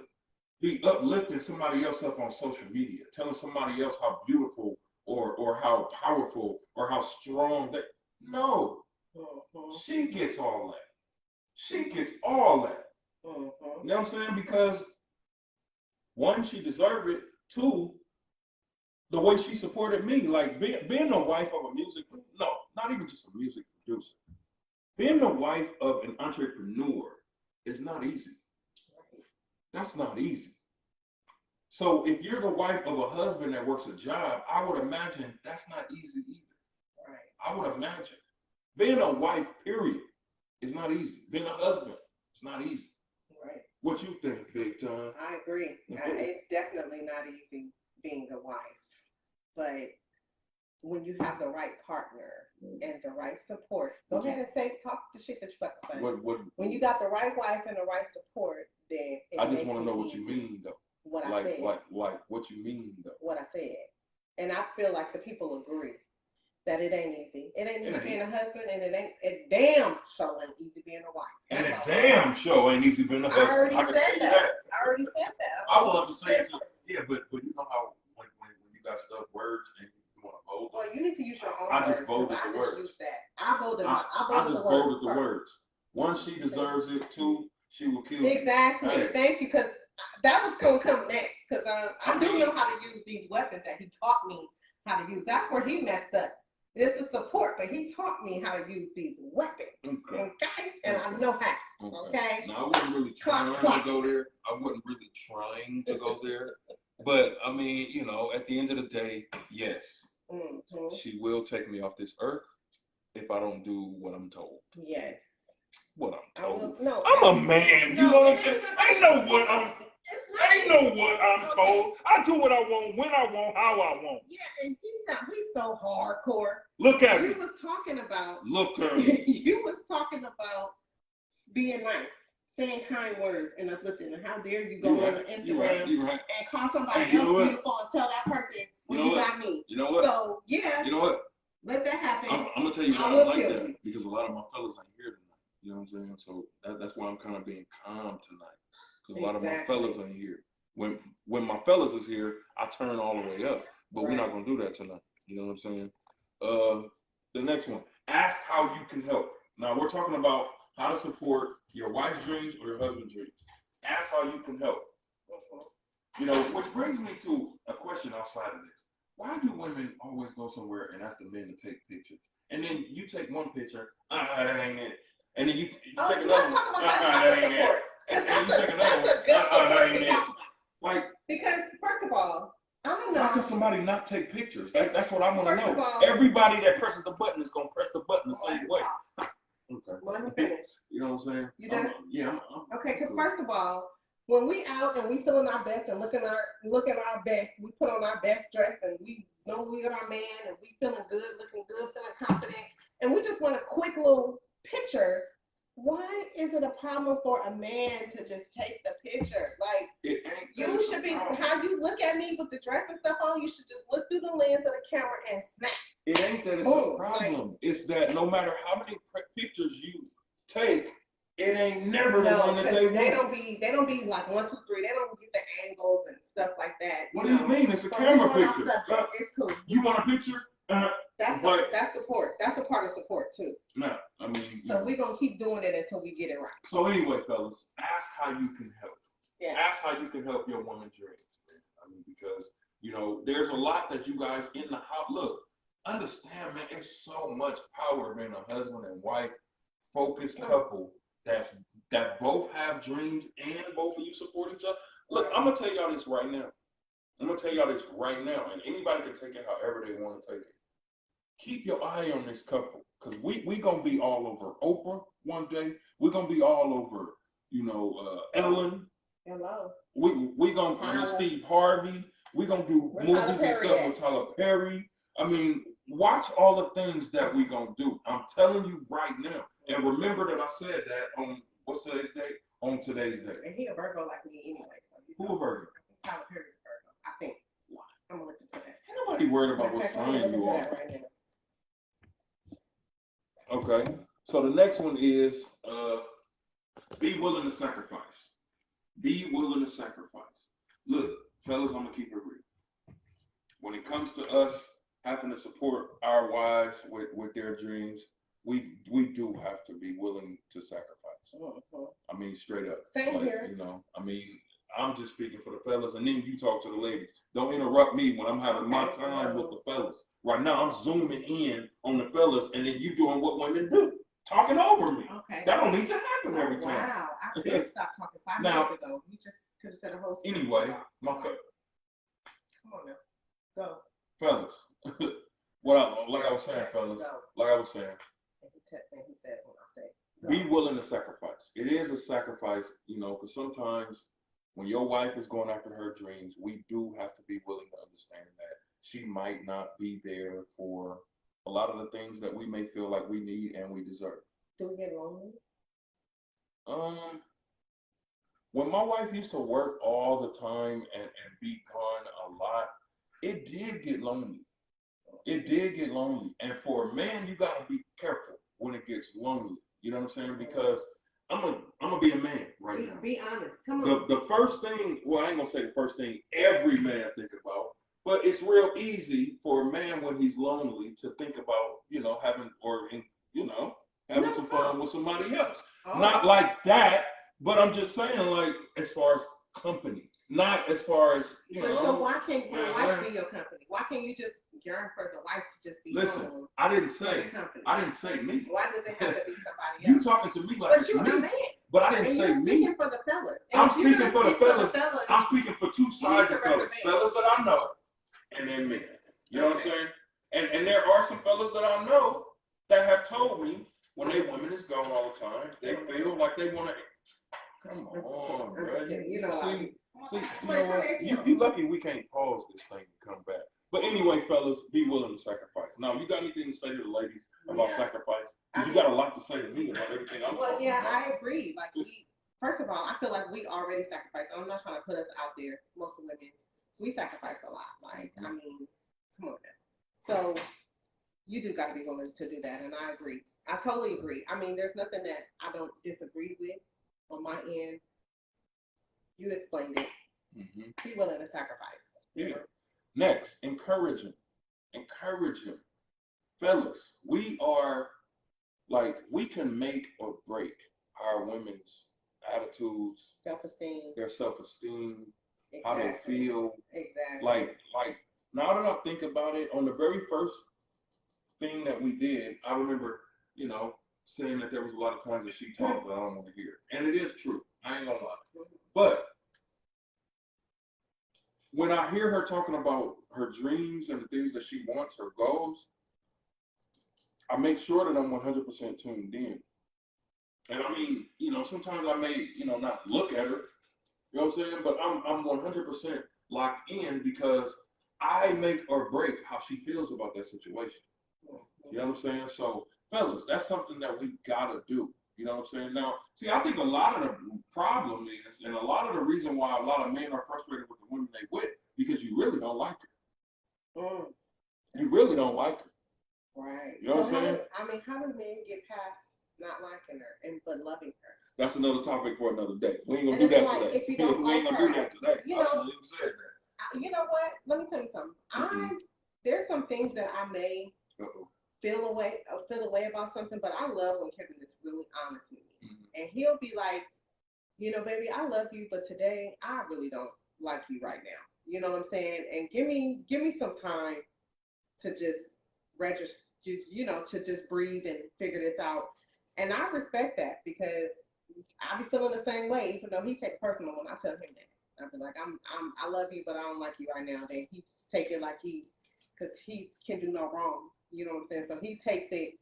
be uplifting somebody else up on social media, telling somebody else how beautiful or how powerful or how strong they, no. She gets all that. She gets all that. You know what I'm saying? Because 1, she deserved it. 2, the way she supported me, like being the wife of a music, no, not even just a music producer. Being the wife of an entrepreneur is not easy. That's not easy. So if you're the wife of a husband that works a job, I would imagine that's not easy either. Right. I would imagine. Being a wife, period, is not easy. Being a husband, it's not easy. Right. What you think, Big Time? I agree. It's definitely not easy being a wife. But when you have the right partner and the right support, go ahead and talk the shit that you got to say. When you got the right wife and the right support, then I just want to know what you mean, though. What I said. Like what you mean, though. What I said. And I feel like the people agree that it ain't easy. It ain't easy being a husband, and it damn sure ain't easy being a wife. And it damn sure ain't easy being a husband. I already said that. I would love to say it too. Yeah, but you know how when you got stuff, words, and you want to bolded. Well, you need to use your own I words. just bolded I the just words. used that. I bolded just bolded the words. One, she deserves it. Two, she will kill you. Exactly. Hey. Thank you, because that was going to come next. Because I do know how to use these weapons that he taught me how to use. That's where he messed up. It's a support, but he taught me how to use these weapons. Okay? And I know how. Okay? Now, I wasn't really trying to go there. I wasn't really trying to go there. But, I mean, you know, at the end of the day, yes, she will take me off this earth if I don't do what I'm told. Yes. What I'm told. I'm a man. You know what I'm saying? I know what I'm told. I do what I want, when I want, how I want. Yeah, and he's so hardcore. Look at me. You was talking about. Look at me. You was talking about being nice, saying kind words, and uplifting. And how dare you go on Instagram and call somebody else beautiful and tell that person, well, you got me. You know what? So yeah. You know what? Let that happen. I'm gonna tell you why I like that, because a lot of my fellas ain't here tonight. You know what I'm saying? So that's why I'm kind of being calm tonight, because a lot of my fellas ain't here. When my fellas is here, I turn all the way up. But we're not gonna do that tonight. You know what I'm saying? The next one. Ask how you can help. Now we're talking about how to support your wife's dreams or your husband's dreams. Ask how you can help. You know, which brings me to a question outside of this. Why do women always go somewhere and ask the men to take pictures? And then you take one picture, that ain't it. And then you take another one, that ain't it. And you take another one, that ain't it. Like, because first of all, I don't know. How can somebody not take pictures? That's what I want to know. Everybody that presses the button is gonna press the button the same way. Okay. Well, let me finish. You know what I'm saying? You done? I'm okay, because first of all, when we out and we feeling our best and look at our best, we put on our best dress and we know we got our man and we feeling good, looking good, feeling confident, and we just want a quick little picture. Why is it a problem for a man to just take the picture? Like, you should be, how you look at me with the dress and stuff on, you should just look through the lens of the camera and snap. It ain't that it's a problem. It's that no matter how many pictures you take, it ain't never the one that they want. They don't be like 1, 2, 3. They don't get the angles and stuff like that. What do you mean? It's a camera picture. It's cool. You want a picture? That's support. That's a part of support too. No, I mean. So we're gonna keep doing it until we get it right. So anyway, fellas, ask how you can help. Yeah. Ask how you can help your woman's dreams. I mean, because you know, there's a lot that you guys in the house. Look, understand, man. It's so much power being a husband and wife focused couple that both have dreams and both of you support each other. Look, I'm gonna tell y'all this right now. And anybody can take it however they want to take it. Keep your eye on this couple, because we gonna be all over Oprah one day. We're gonna be all over, Ellen. Hello. We gonna Steve Harvey. We're gonna do movies and stuff with Tyler Perry. I mean, watch all the things that we gonna do. I'm telling you right now. And remember that I said that on what's today's date? On today's date. And he a Virgo like me anyway. So who a Virgo? Tyler Perry's a Virgo, I think. I'm gonna look into that. Ain't nobody worried about what sign you are. Okay, so the next one is be willing to sacrifice. Be willing to sacrifice. Look, fellas, I'm gonna keep it real. When it comes to us having to support our wives with their dreams, we do have to be willing to sacrifice. Mm-hmm. I mean, straight up. Same here. I'm just speaking for the fellas, and then you talk to the ladies. Don't interrupt me when I'm having my time with the fellas. Right now, I'm zooming in on the fellas, and then you doing what women do, talking over me. Okay. That don't need to happen every time. Wow, I did stop talking 5 minutes ago. You just could have said a whole story. Anyway, come on now, go. Fellas, like I was saying, be willing to sacrifice. It is a sacrifice, because sometimes when your wife is going after her dreams, we do have to be willing to understand that she might not be there for a lot of the things that we may feel like we need and we deserve. Do we get lonely? When my wife used to work all the time and be gone a lot, it did get lonely. And for a man, you gotta be careful when it gets lonely. You know what I'm saying? Because I'm gonna be a man now. Be honest. Come on. The first thing, well, I ain't gonna say the first thing every man think about, But it's real easy for a man when he's lonely to think about, having having some fun with somebody else. Oh. Not like that, but I'm just saying, like, as far as company, not as far as, So why can't your wife be your company? Why can't you just yearn for the wife to just be Listen, I didn't say me. Why does it have to be somebody else? You talking to me like but you're me. A man. But I didn't say me. You're speaking for the fellas. I'm speaking for the fellas. I'm speaking for two sides of fellas. Fellas that I know, and then me. You know what I'm saying? And there are some fellas that I know that have told me when their women is gone all the time, they feel like they want to. Come on, bro. You know what? You lucky we can't pause this thing and come back. But anyway, fellas, be willing to sacrifice. Now, you got anything to say to the ladies about sacrifice? Because you got a lot to say to me about everything I'm talking about. I agree. Like, first of all, I feel like we already sacrificed. I'm not trying to put us out there. Most of women, we sacrifice a lot. Like, I mean, come on now. So you do got to be willing to do that, and I agree. I totally agree. I mean, there's nothing that I don't disagree with on my end. You explained it. Mm-hmm. Be willing to sacrifice. Yeah. Next, encourage him. Encourage him. Fellas, we can make or break our women's attitudes, self-esteem, their self-esteem, exactly. How they feel. Exactly. Like now that I think about it, on the very first thing that we did, I remember, saying that there was a lot of times that she talked that I don't want to hear. And it is true. I ain't gonna lie. But when I hear her talking about her dreams and the things that she wants, her goals, I make sure that I'm 100% tuned in. And I mean, sometimes I may, not look at her, you know what I'm saying? But I'm 100% locked in because I make or break how she feels about that situation. You know what I'm saying? So, fellas, that's something that we gotta do. You know what I'm saying? Now, see, I think a lot of the problem is, and a lot of the reason why a lot of men are frustrated with the women they with, because you really don't like her. You really don't like her. Right. You know what I'm saying? How do men get past not liking her but loving her? That's another topic for another day. We ain't gonna do that today. If you don't we ain't gonna do that today. You know what? Let me tell you something. There's some things that I may feel away about something, but I love when Kevin is really honest with me. And he'll be like, baby, I love you, but today I really don't like you right now. You know what I'm saying? And give me some time to just register, to just breathe and figure this out. And I respect that because I be feeling the same way, even though he takes personal when I tell him that. I be like, I love you, but I don't like you right now. Then he take it like because he can do no wrong. You know what I'm saying? So he takes it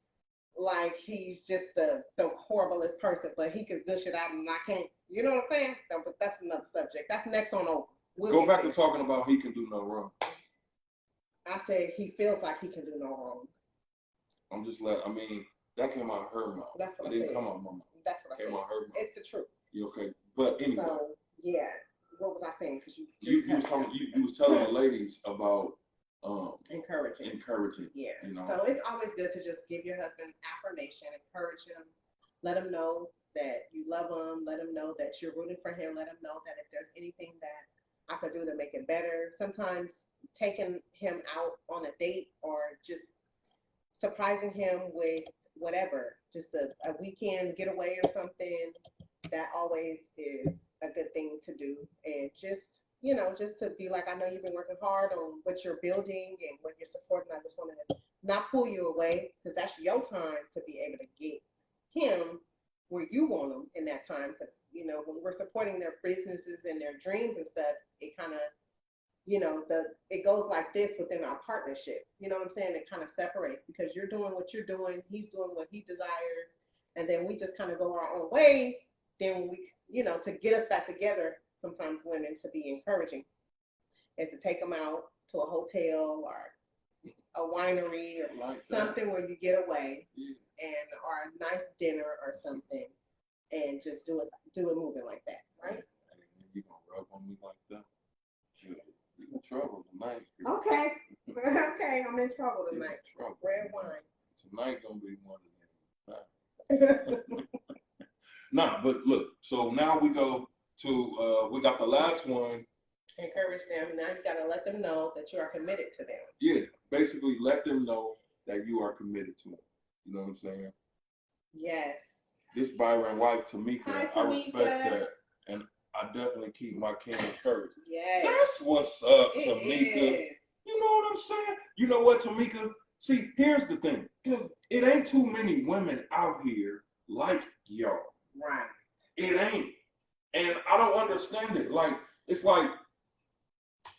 like he's just the horriblest person, but he can gush it out and I can't. You know what I'm saying? But that's another subject. That's next on over. Go back to talking about he can do no wrong. I said he feels like he can do no wrong. That came out of her mouth. That's what it didn't come out of my mouth. That's what I said. Came out of her mouth. It's the truth. You okay? But anyway. So, yeah. What was I saying? Because you was telling the ladies about encouraging. Yeah. So it's always good to just give your husband affirmation, encourage him, let him know that you love him, let him know that you're rooting for him, let him know that if there's anything that I could do to make it better. Sometimes taking him out on a date or just surprising him with whatever, just a weekend getaway or something, that always is a good thing to do. And just to be like, I know you've been working hard on what you're building and what you're supporting. I just want to not pull you away because that's your time to be able to get him where you want him in that time. Because, when we're supporting their businesses and their dreams and stuff, it kind of, it goes like this within our partnership. You know what I'm saying? It kind of separates because you're doing what you're doing, he's doing what he desires, and then we just kind of go our own ways. Then we, to get us back together, sometimes women to be encouraging is to take them out to a hotel or a winery or like something where you get away or a nice dinner or something and just do it moving like that, right? You gonna rub on me like that? You're in trouble tonight. Okay. Okay, I'm in trouble tonight. Red wine. Tonight gonna be one of them. Nah, but look, so now we go to we got the last one, Encourage them. Now you got to let them know that you are committed to them. Yeah, basically let them know that you are committed to them. You know what I'm saying? Yes. This Byron wife, Tamika, Hi, I Tamika. respect that. And I definitely keep my king encouraged. Yes. That's what's up, It Tamika. is. You know what I'm saying? You know what, Tamika? See, here's the thing. It ain't too many women out here like y'all. Right. It ain't. And I don't understand it. Like, it's like,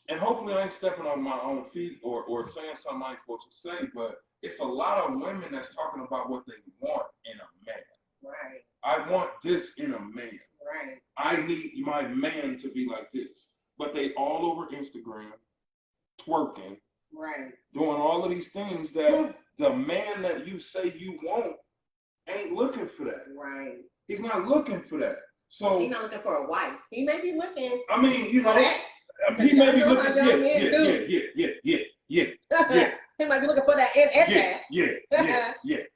and hopefully I ain't stepping on my own feet or saying something I ain't supposed to say, but it's a lot of women that's talking about what they want in a man. Right. I want this in a man. Right. I need my man to be like this. But they all over Instagram, twerking, right, doing all of these things that the man that you say you want ain't looking for that. Right. He's not looking for that. So he's not looking for a wife. He may be looking. I mean, you know, that. He may be looking. Yeah. He might be looking for that and that. Yeah.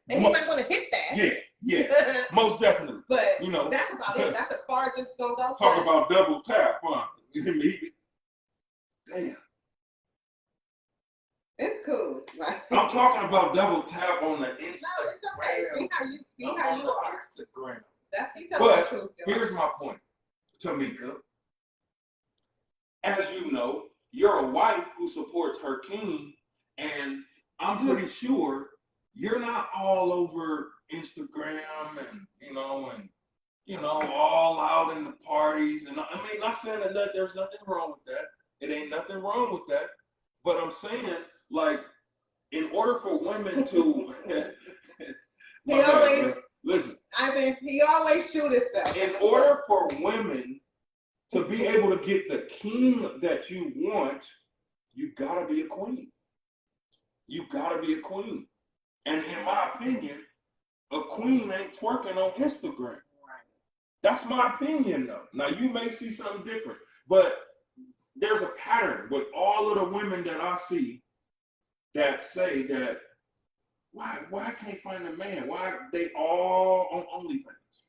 And he might want to hit that. Yeah. Most definitely. But you know, that's about it. That's as far as it's gonna go. Talk about double tap, huh? Damn. It's cool. I'm talking about double tap on the Instagram. No, it's okay. Be how you are. Instagram. That's me telling the truth. Here's my point, Tamika. As you know, you're a wife who supports her king, and I'm pretty sure you're not all over Instagram and all out in the parties. And I mean, not saying that there's nothing wrong with that. It ain't nothing wrong with that. But I'm saying, like, in order for women to listen. He always shoot himself. In order for women to be able to get the king that you want, you gotta be a queen. You gotta be a queen. And in my opinion, a queen ain't twerking on Instagram. Right. That's my opinion, though. Now, you may see something different, but there's a pattern with all of the women that I see that say that, why I can't find a man? Why they all on OnlyFans?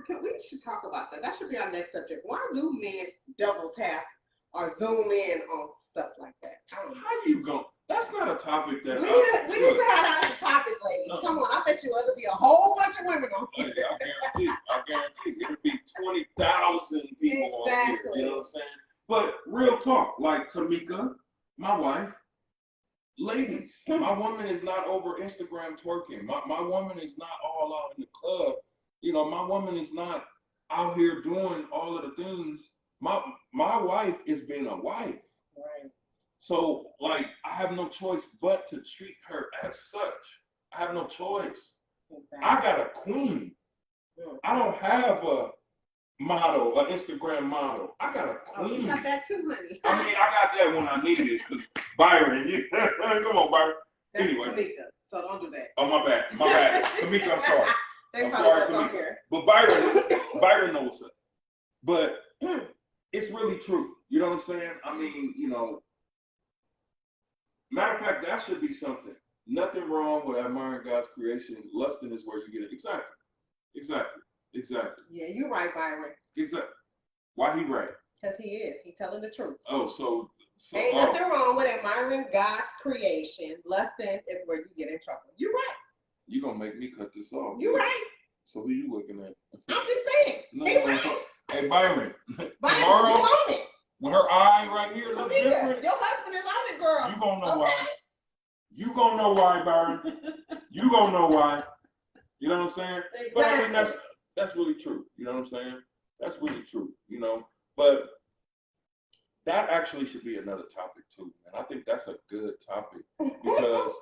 We should talk about that. That should be our next subject. Why do men double tap or zoom in on stuff like that? How you going? That's not a topic that we need to have that as a topic, ladies. Come on, I bet you there'll be a whole bunch of women on here. I guarantee. It'll be 20,000 people on here. You know what I'm saying? But real talk, like Tamika, my wife, ladies, my woman is not over Instagram twerking. My woman is not all out in the club. You know, my woman is not out here doing all of the things. My wife is being a wife. Right. So, like, I have no choice but to treat her as such. I have no choice. Exactly. I got a queen. I don't have a model, an Instagram model. I got a queen. You got that too, honey. I mean, I got that when I needed it. Because Byron, come on, Byron. That's anyway. Tamika, so don't do that. Oh, my bad. Tamika, I'm sorry. I'm sorry, Tamika. But Byron knows her. But it's really true. You know what I'm saying? I mean, you know, matter of fact, that should be something. Nothing wrong with admiring God's creation. Lusting is where you get it. Exactly. Yeah, you're right, Byron. Exactly. Why he right? Because he is. He's telling the truth. Oh, so ain't nothing wrong with admiring God's creation. Lusting is where you get in trouble. You're right. You're going to make me cut this off. You're right. So who you looking at? I'm just saying. He's right. Hey, Byron. Tomorrow, you own it. When her eye right here looks different. Your husband is on it, girl. You going to know why. You going to know why, Byron. You going to know why. You know what I'm saying? Exactly. But I mean, that's really true. You know what I'm saying? That's really true, you know. But that actually should be another topic too, and I think that's a good topic because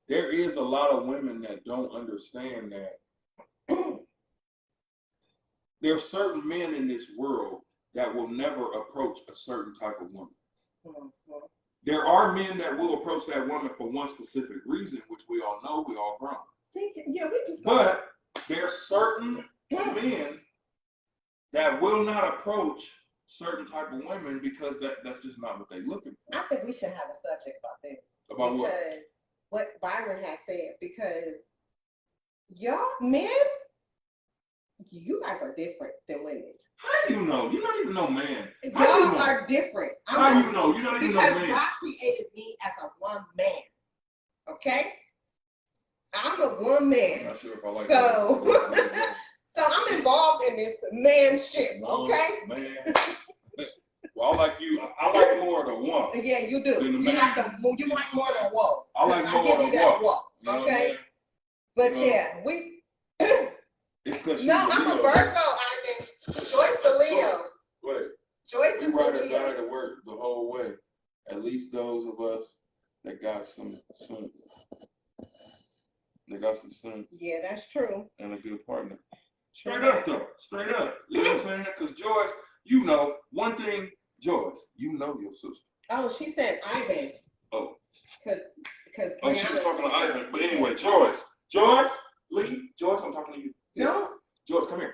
there is a lot of women that don't understand that there are certain men in this world that will never approach a certain type of woman. There are men that will approach that woman for one specific reason, which we all know, we all grown. But there are certain men that will not approach certain type of women because that's just not what they're looking for. I think we should have a subject about this. About what? Because what Byron has said, because y'all men, you guys are different than women. How do you know? You're not even no man. Y'all are different. How do you know? You're not even no man. Because God created me as a one man. Okay? I'm a one man. I'm not sure if I like so, that. so I'm involved in this man shit, okay? Man. Well, I like you. I like more the one. Yeah, you do. You like more than whoa. I like more give than you that whoa. You know okay? But yeah, we. It's because no, I'm a Virgo. I mean, Joyce the Leo. Wait. Joyce we is ride the or die Leo. to work the whole way. At least those of us that got some sense. They got some sense. Yeah, that's true. And a good partner. Straight up, though. Straight up. You know what I'm saying? Because Joyce, you know, one thing, Joyce, you know your sister. Oh, she said Ivan. Oh. Because oh, she was talking to Ivan. But anyway, Joyce, Lee, Joyce, I'm talking to you. No. Joyce, come here.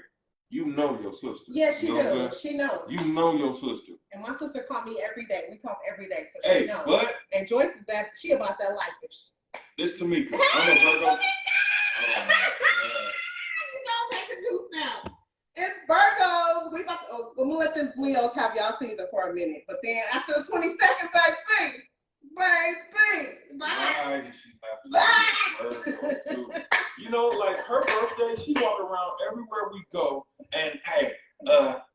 You know your sister. Yeah, she you know does. She knows. You know your sister. And my sister called me every day. We talk every day, so hey, she knows. But and Joyce is that she about that life. This to me, cause I'm a Virgo. It's Virgos. I'm gonna let the Leos have y'all season for a minute, but then after the 22nd, baby, Why did she have to be Virgo too? You know, like her birthday, she walk around everywhere we go, and hey,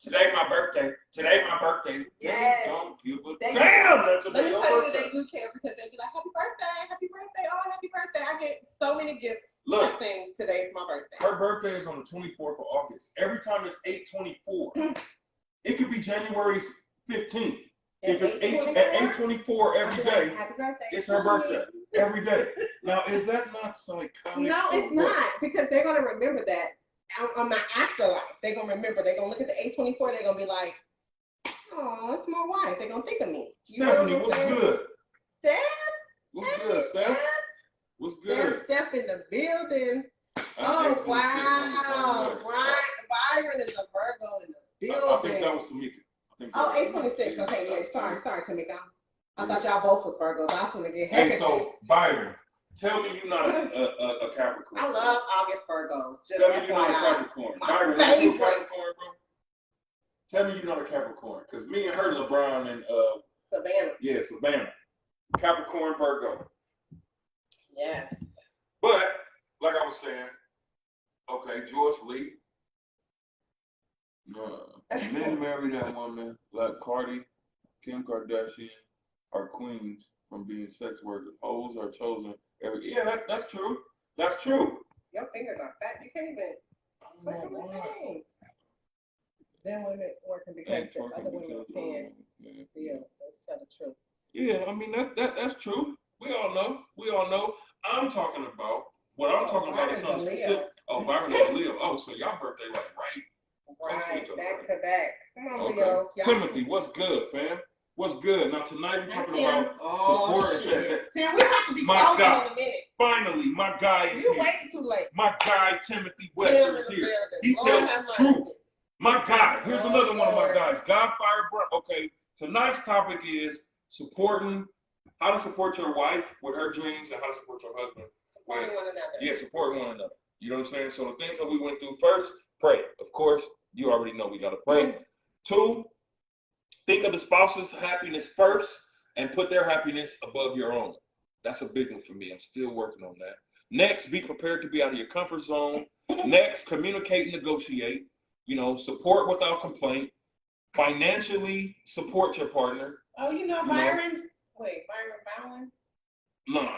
today my birthday. Yes. They don't give a damn. That's Let me tell birthday. you, they do care because they be like, happy birthday, oh, happy birthday. I get so many gifts. Look, saying today's my birthday. Her birthday is on the 24th of August. Every time it's 8/24. It could be January 15th. If it's 8/24 every day, happy birthday. It's her birthday every day. Now, is that not psychotic? No, it's not, because they're gonna remember that on my afterlife. They're gonna remember. They're gonna look at the 8/24. They're gonna be like, "Oh, it's my wife." They're gonna think of me. Stephanie, what's good? Steph. What's good, Steph? What's good? Steph in the building. Oh wow! Byron is a Virgo in the building. I think that was Tamika. Oh, 8/26. Okay, yeah. Sorry, Tamika. I thought y'all both was Virgos. I was gonna get Hey, so Byron, tell me you're not a Capricorn. I love August Virgos. Tell me you're not a Capricorn. Byron, are you a Capricorn, bro? Tell me you're not a Capricorn, because me and her, LeBron and Savannah. Yeah, Savannah. Capricorn, Virgo. Yeah. But like I was saying, okay, Joyce Lee. Men marry that woman like Cardi, Kim Kardashian, are queens from being sex workers. Hoes are chosen. That's true. That's true. Your fingers are fat. You can't even. I don't know why. Then women working because other women can. Yeah, so tell the truth. Yeah, I mean that's true. We all know. I'm talking about is something specific. Oh, Byron is a Leo. Oh, so y'all birthday like right back to back. Come on, okay. Leo. Timothy, what's good, fam? What's good? Now tonight we're talking about support. Tim, we have to be closing in a minute. Finally, my guy is here. You waited too late. My guy Timothy Webster is here. He tells the truth. My guy. Here's another one of my guys. Godfire Brown. Okay, tonight's topic is how to support your wife with her dreams and how to support your husband. Supporting one another. Yeah, supporting one another. You know what I'm saying? So the things that we went through: first, pray. Of course, you already know we got to pray. 2, think of the spouse's happiness first and put their happiness above your own. That's a big one for me. I'm still working on that. Next, be prepared to be out of your comfort zone. Next, communicate and negotiate. Support without complaint. Financially support your partner. Oh, Byron? Wait, Byron Bowen? No.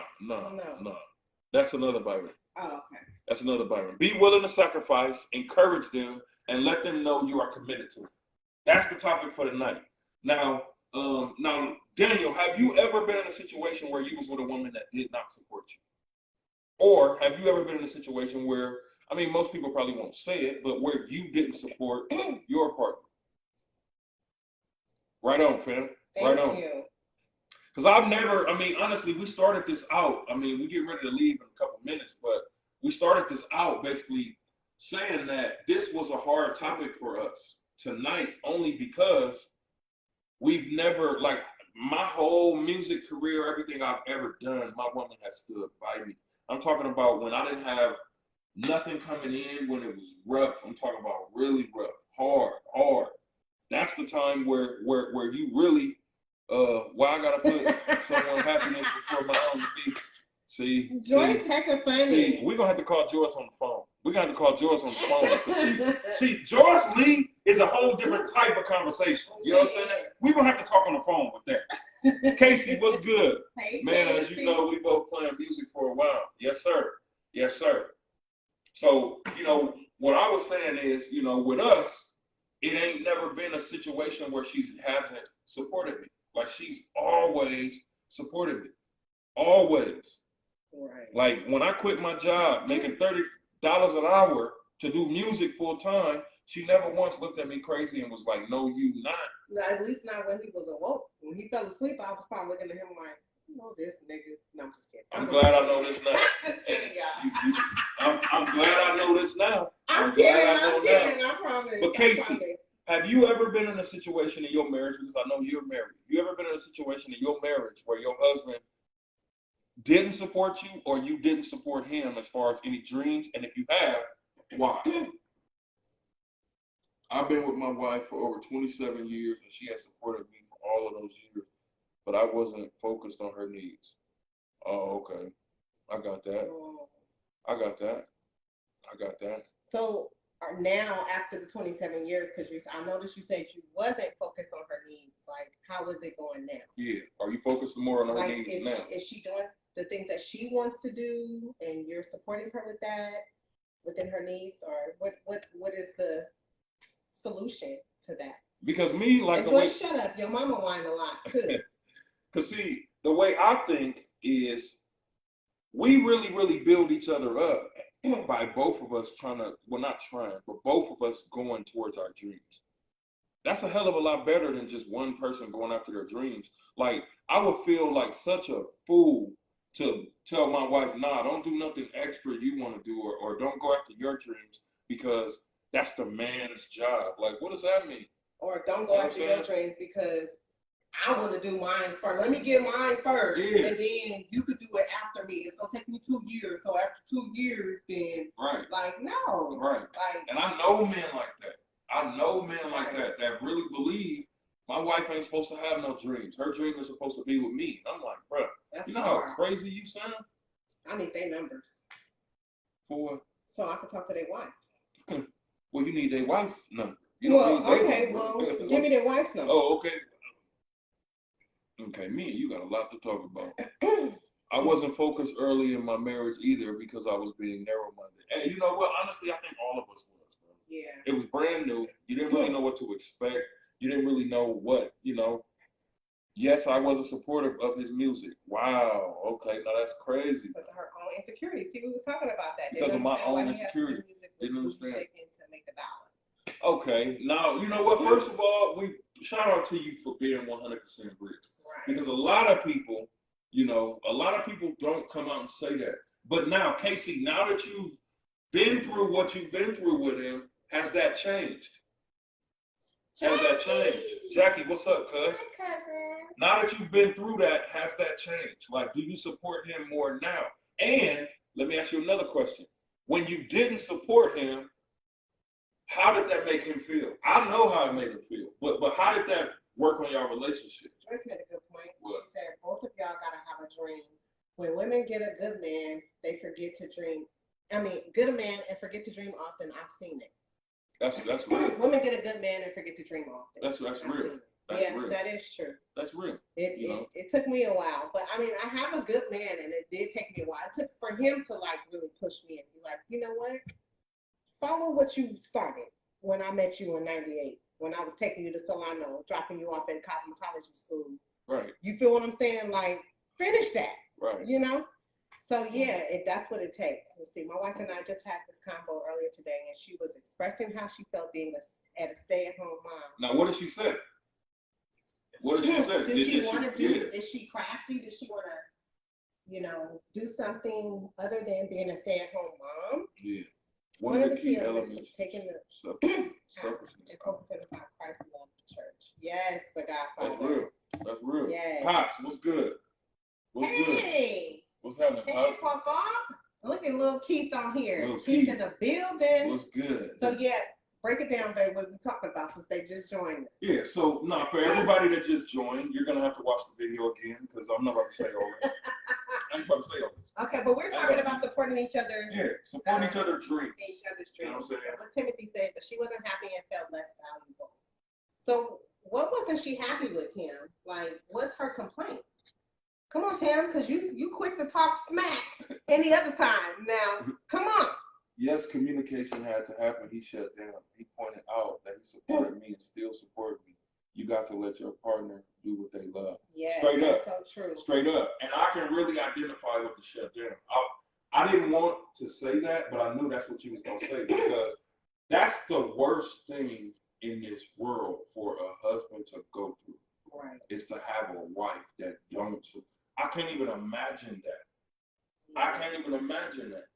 That's another Byron. Oh, okay. That's another Byron. Be willing to sacrifice, encourage them, and let them know you are committed to it. That's the topic for tonight. Now, Daniel, have you ever been in a situation where you was with a woman that did not support you? Or have you ever been in a situation where, most people probably won't say it, but where you didn't support your partner? Right on, fam. Right on. Thank you. Because I've never, honestly, we started this out. We get ready to leave in a couple minutes, but we started this out basically saying that this was a hard topic for us tonight only because we've never, my whole music career, everything I've ever done, my woman has stood by me. I'm talking about when I didn't have nothing coming in, when it was rough. I'm talking about really rough, hard. That's the time where you really, why I gotta put someone's happiness before my own to be. Joyce hecka funny. See, we're gonna have to call Joyce on the phone. We're gonna have to call Joyce on the phone. See, Joyce Lee is a whole different type of conversation. You know what I'm saying? We're gonna have to talk on the phone with that. Casey, what's good? Hey, man, Casey. as you know, we both playing music for a while. Yes, sir. Yes, sir. So, what I was saying is, with us, it ain't never been a situation where she hasn't supported me. Like, she's always supported me. Always. Right. Like, when I quit my job, making $30 an hour to do music full time, she never once looked at me crazy and was like, no, you not. No, at least not when he was awoke. When he fell asleep, I was probably looking at him like, this nigga. No, I'm just kidding. I'm glad I know this now. Just kidding, y'all. I'm glad I know this now. I'm kidding, I promise. But Casey, have you ever been in a situation in your marriage, because I know you're married, you ever been in a situation in your marriage where your husband didn't support you or you didn't support him as far as any dreams? And if you have, why? I've been with my wife for over 27 years and she has supported me for all of those years, but I wasn't focused on her needs. Oh, okay. I got that. So now, after the 27 years, because I noticed you said you wasn't focused on her needs. Like, how is it going now? Yeah. Are you focused more on her needs now? Is she doing the things that she wants to do, and you're supporting her with that within her needs, or what is the solution to that? Because me, like, and Joyce, shut up. Your mama whine a lot too. Because see, the way I think is, we really build each other up by both of us both of us going towards our dreams. That's a hell of a lot better than just one person going after their dreams. Like, I would feel like such a fool to tell my wife, nah, don't do nothing extra you want to do, or don't go after your dreams, because that's the man's job. Like, what does that mean? Or don't go after your dreams because I want to do mine first. Let me get mine first, yeah. And then you could do it after me. It's gonna take me 2 years. So after 2 years, then right, like no, right. Like, and I know men like that. That really believe my wife ain't supposed to have no dreams. Her dream is supposed to be with me. I'm like, bro, you know how crazy you sound? I need their numbers. For? So I can talk to their wives. Well, you need their wife's number. Give me their wife's number. Oh, okay. Okay, me and you got a lot to talk about. I wasn't focused early in my marriage either because I was being narrow-minded. And you know what? Honestly, I think all of us was, bro. Yeah. It was brand new. You didn't really know what to expect. You didn't really know what, Yes, I wasn't supportive of his music. Wow. Okay, now that's crazy. Because of her own insecurity. See, we was talking about that. Because of my own insecurity. Didn't understand. To make $1. Okay, now, you know what? First of all, we shout out to you for being 100% real. Right. Because a lot of people, don't come out and say that. But now, Casey, now that you've been through what you've been through with him, has that changed? Has that changed? Jackie, what's up, cuz? Hi, cousin. Now that you've been through that, has that changed? Like, do you support him more now? And let me ask you another question. When you didn't support him, how did that make him feel? I know how it made him feel, but how did that work on your relationship? Joyce made a good point. What? She said both of y'all gotta have a dream. When women get a good man, they forget to dream. Get a man and forget to dream often. I've seen it. That's real. Women get a good man and forget to dream often. That's real. Real. That is true. That's real. It took me a while, but I have a good man, and it did take me a while. It took for him to really push me and be like, you know what? Follow what you started when I met you in '98, when I was taking you to Solano, dropping you off at cosmetology school. Right. You feel what I'm saying? Like, finish that. Right. So that's what it takes. Let's see. My wife and I just had this convo earlier today, and she was expressing how she felt being a stay-at-home mom. Now, what did she say? What did she say? Did she want to do? Is she crafty? Did she want to, do something other than being a stay-at-home mom? Yeah. One of the key elements is taking the selfishness and focusing on how Christ loved the church. Yes, the Godfather. That's real. Yes. Pops, what's good? What's good? What's happening, Hey, Pops? Papa. Look at little Keith on here. Little Keith Keith in the building. What's good? So Break it down, babe, what we talking about since they just joined us. Yeah, so no, for everybody that just joined, you're gonna have to watch the video again because I'm not about to say all this. I ain't about to say all this. Okay, but we're talking about supporting each other. Yeah, supporting each other's dreams. Each other's You know dreams. what I'm saying? What Timothy said, that she wasn't happy and felt less valuable. So what wasn't she happy with, Tim? Like, what's her complaint? Come on, Tim, because you quick to talk smack any other time. Now, come on. Yes, communication had to happen. He shut down. He pointed out that he supported me and still support me. You got to let your partner do what they love. Yeah, straight up. That's so true. Straight up. And I can really identify with the shutdown. I didn't want to say that, but I knew that's what you was going to say because that's the worst thing in this world for a husband to go through. Right. Is to have a wife that don't. I can't even imagine that. Yeah. I can't even imagine that.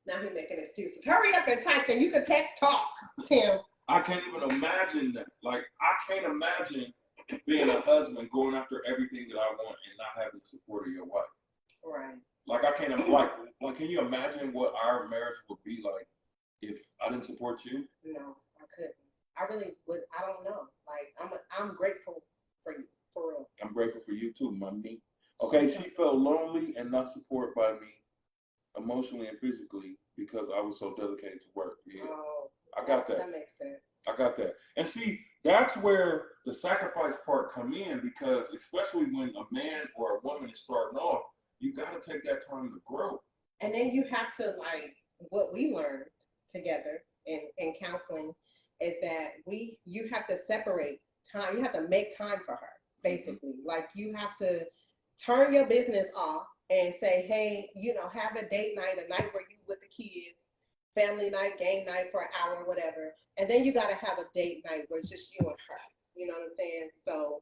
Now he's making excuses. Hurry up and type, then you can text talk, Tim. I can't even imagine that. Like, I can't imagine being a husband going after everything that I want and not having the support of your wife. Right. Like, I can't, like, can you imagine what our marriage would be like if I didn't support you? No, I couldn't. I really would. I don't know. Like, I'm grateful for you, for real. I'm grateful for you too, mommy. Okay, she felt lonely and not supported by me emotionally and physically because I was so dedicated to work. Yeah. Oh, I got that. That makes sense. I got that. And see, that's where the sacrifice part come in because especially when a man or a woman is starting off, you got to take that time to grow. And then you have to, like, what we learned together in counseling is that you have to separate time. You have to make time for her, basically. Mm-hmm. Like, you have to turn your business off and say, hey, have a date night, a night where you with the kids, family night, game night for an hour, whatever. And then you got to have a date night where it's just you and her. You know what I'm saying? So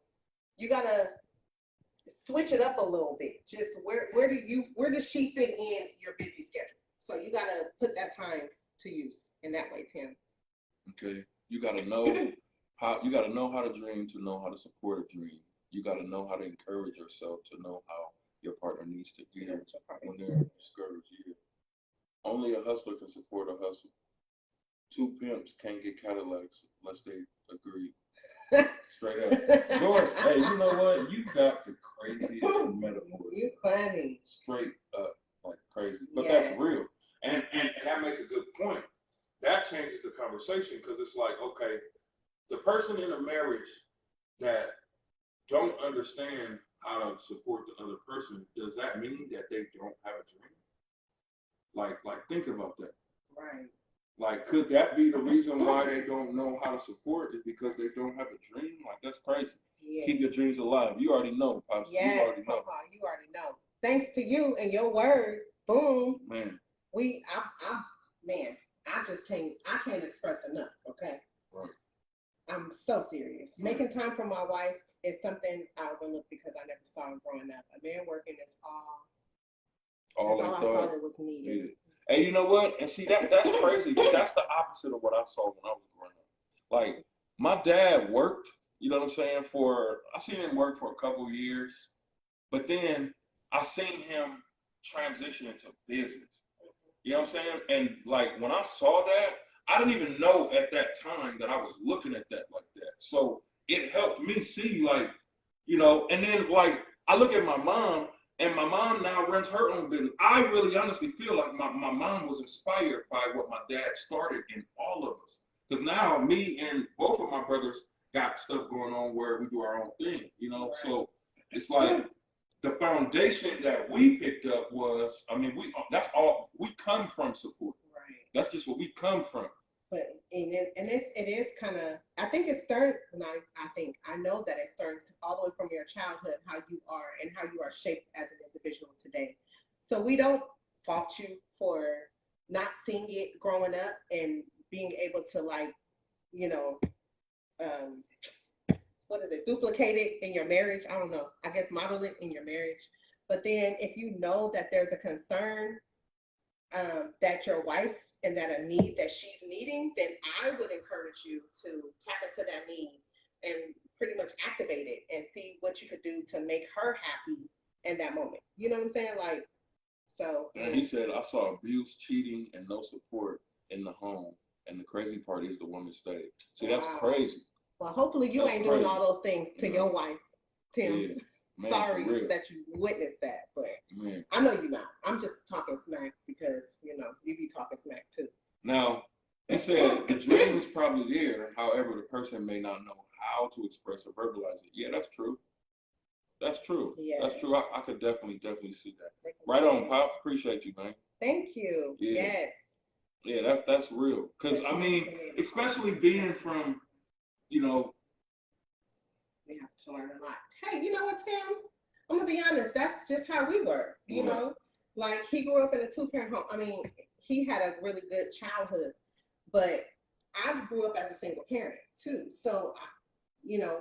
you got to switch it up a little bit. Just where does she fit in your busy schedule? So you got to put that time to use in that way, Tim. Okay. You got to know how to dream to know how to support a dream. You got to know how to encourage yourself to know how your partner needs to feel when they're discouraged. Yeah. Only a hustler can support a hustle. Two pimps can't get Cadillacs unless they agree. Straight up. Joyce, hey, you know what? You got the craziest metaphors. You funny. Straight up, like crazy. But that's real. And that makes a good point. That changes the conversation because it's like, okay, the person in a marriage that don't understand how to support the other person, does that mean that they don't have a dream? Like think about that. Right. Like, could that be the reason why they don't know how to support is because they don't have a dream? Like, that's crazy. Yeah. Keep your dreams alive. You already know, Pops. Yes, you already know. Papa, you already know. Thanks to you and your word, boom. Man. I just can't express enough, okay? Right. I'm so serious. Right. Making time for my wife is something I overlooked because I never saw him growing up. A man working is all I thought it was needed. Yeah. And you know what? And see, that's crazy. That's the opposite of what I saw when I was growing up. Like, my dad worked, you know what I'm saying, I seen him work for a couple of years, but then I seen him transition into business. You know what I'm saying? And, like, when I saw that, I didn't even know at that time that I was looking at that like that. So it helped me see, like, and then, like, I look at my mom, and my mom now runs her own business. I really honestly feel like my mom was inspired by what my dad started in all of us. Because now me and both of my brothers got stuff going on where we do our own thing, Right. So it's like the foundation that we picked up was, that's all, we come from support. Right. That's just what we come from. But it is kind of, I think it started, I know that it starts all the way from your childhood, how you are and how you are shaped as an individual today. So we don't fault you for not seeing it growing up and being able to, like, duplicate it in your marriage. I don't know. I guess model it in your marriage. But then if you know that there's a concern that your wife and that a need that she's needing, then I would encourage you to tap into that need and pretty much activate it and see what you could do to make her happy in that moment. You know what I'm saying? Like, so. And he said, I saw abuse, cheating, and no support in the home And the crazy part is the woman stayed. See, that's crazy. Well, hopefully you That's ain't crazy. doing all those things to your wife, Tim. Yeah. Man, Sorry for real. that you witnessed that, but Man. I know you're not. I'm just talking smack because, you be talking smack too. Now, they said the dream is probably there. However, the person may not know how to express or verbalize it. Yeah, that's true. That's true. Yeah. That's true. I could definitely see that. Right on, Pops. Appreciate you, man. Thank you. Yeah. Yes. Yeah, that's real. Because, I mean, especially being from, we have to learn a lot. Hey, you know what, Tim? I'm going to be honest. That's just how we were, you know? Like, he grew up in a 2-parent home. I mean, he had a really good childhood, but I grew up as a single parent, too. So,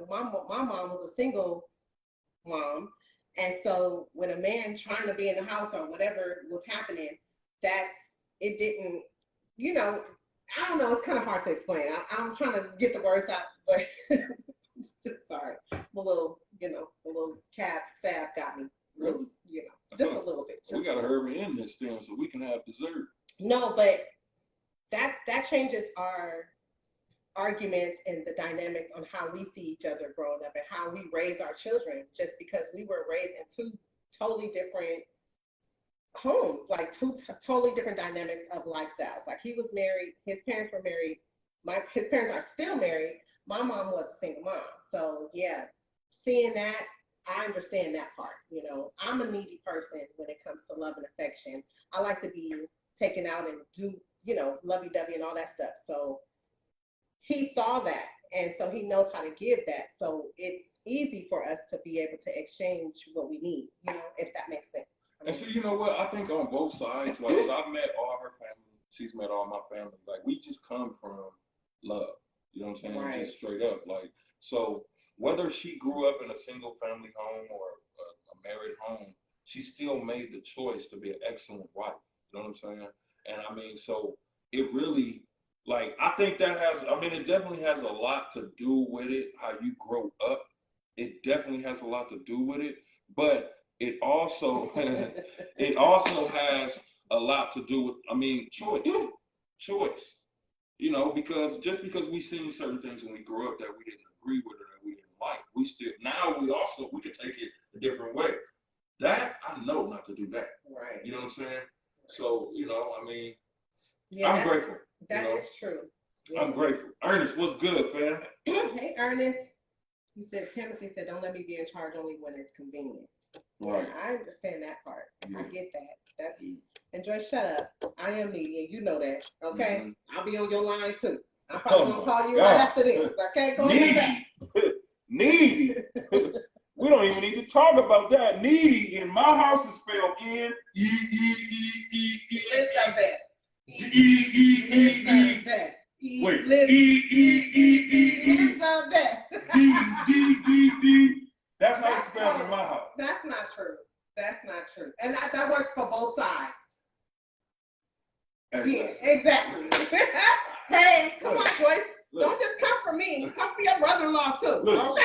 my mom was a single mom. And so when a man trying to be in the house or whatever was happening, it didn't, I don't know. It's kind of hard to explain. I'm trying to get the words out, but just sorry. A little cab sab got me really, just a little bit. We got to hurry in this thing so we can have dessert. No, but that changes our arguments and the dynamics on how we see each other growing up and how we raise our children, just because we were raised in 2 totally different homes, like 2 totally different dynamics of lifestyles. Like, he was married, his parents were married, his parents are still married, my mom was a single mom. So yeah, seeing that, I understand that part. I'm a needy person when it comes to love and affection. I like to be taken out and do, lovey-dovey and all that stuff. So he saw that, and so he knows how to give that. So it's easy for us to be able to exchange what we need, if that makes sense. And see, you know what? I think on both sides, like, I've met all her family. She's met all my family. Like, we just come from love. You know what I'm saying? Right. Just straight up. Like, so whether she grew up in a single family home or a married home, she still made the choice to be an excellent wife. You know what I'm saying? And I mean, so it really, like, I think it definitely has a lot to do with it, how you grow up. It definitely has a lot to do with it. But it also has a lot to do with, choice. Because just because we seen certain things when we grew up that we didn't agree with or that we didn't like, we can take it a different way. That I know not to do that. Right. You know what I'm saying? So, yeah, I'm grateful. That is true. Yeah. I'm grateful. Ernest, what's good, fam? Hey, Ernest. He said, Timothy said, don't let me be in charge only when it's convenient. Right. Yeah, I understand that part. Yeah. I get that. And Joyce, shut up. I am needy, and you know that. Okay? Mm-hmm. I'll be on your line too. I'm probably gonna call you right after this. Okay? Go needy. Needy. We don't even need to talk about that. Needy in my house is spelled N-E-E-E-E-E. Elizabeth. E-E-E-E-E. Wait. E-E-E-E-E. Elizabeth. D-D-D-D. That's how it's spelled in my house. That's not true. And that works for both sides. Yeah, exactly. Hey, come on, Joyce. Don't just come for me. Come for your brother-in-law too. Okay?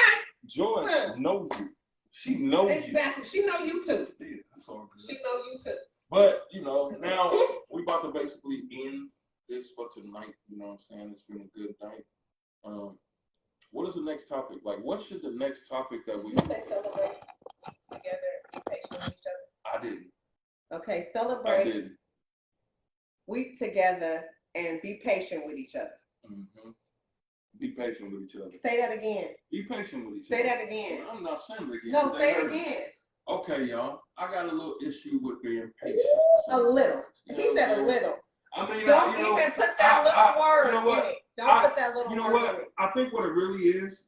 Joyce knows you. She knows you. Exactly. She know you too. Yeah, that's all good. She know you too. But, now we about to basically end this for tonight. You know what I'm saying? It's been a good night. What is the next topic? Like, what should the next topic that we... Did you say celebrate together, be patient with each other? I didn't. Okay, celebrate. I didn't. Week together and be patient with each other. Mm-hmm. Be patient with each other. Say that again. Be patient with each other. Say that again. I'm not saying it again. No, say it again. Okay, y'all. I got a little issue with being patient. A little. He said a little. I mean, don't even put that little word in it. Don't put that little word in it. You know what? I think what it really is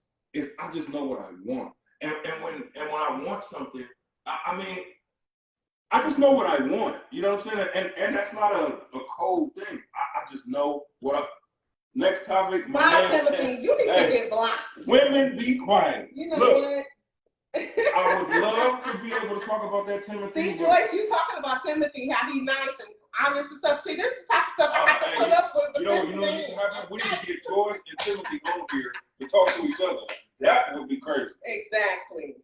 I just know what I want. And when I want something, I just know what I want. You know what I'm saying? And that's not a cold thing. I just know what I... Next topic. Bye, Timothy. You need to get blocked. Women, be quiet. You know what? I would love to be able to talk about that, Timothy. See, Joyce, you talking about Timothy, how he's nice and honest and stuff. See, this is the type of stuff I have to put up with. You know, we need to get Joyce and Timothy over here to talk to each other. That would be crazy. Exactly.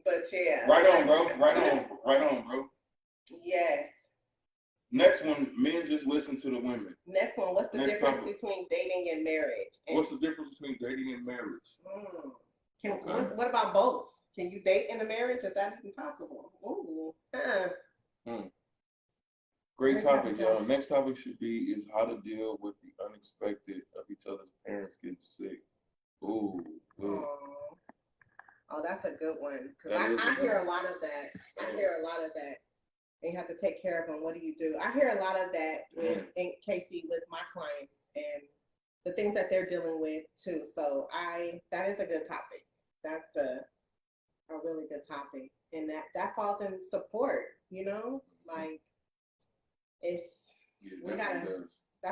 But yeah. Right on, bro. Right on, bro. Yes. Next one, men just listen to the women. Next one, what's the Next difference topic. between dating and marriage? And What's the difference between dating and marriage? What about both? Can you date in a marriage? Is that even possible? Ooh. Great topic, y'all. Next topic should be is how to deal with the unexpected of each other's parents getting sick. Ooh. Good. Oh, that's a good one. Because I hear a lot of that. I hear a lot of that. And you have to take care of them. What do you do? I hear a lot of that in Casey with my clients and the things that they're dealing with too. So that is a good topic. That's a really good topic. And that falls in support, you know? Like that's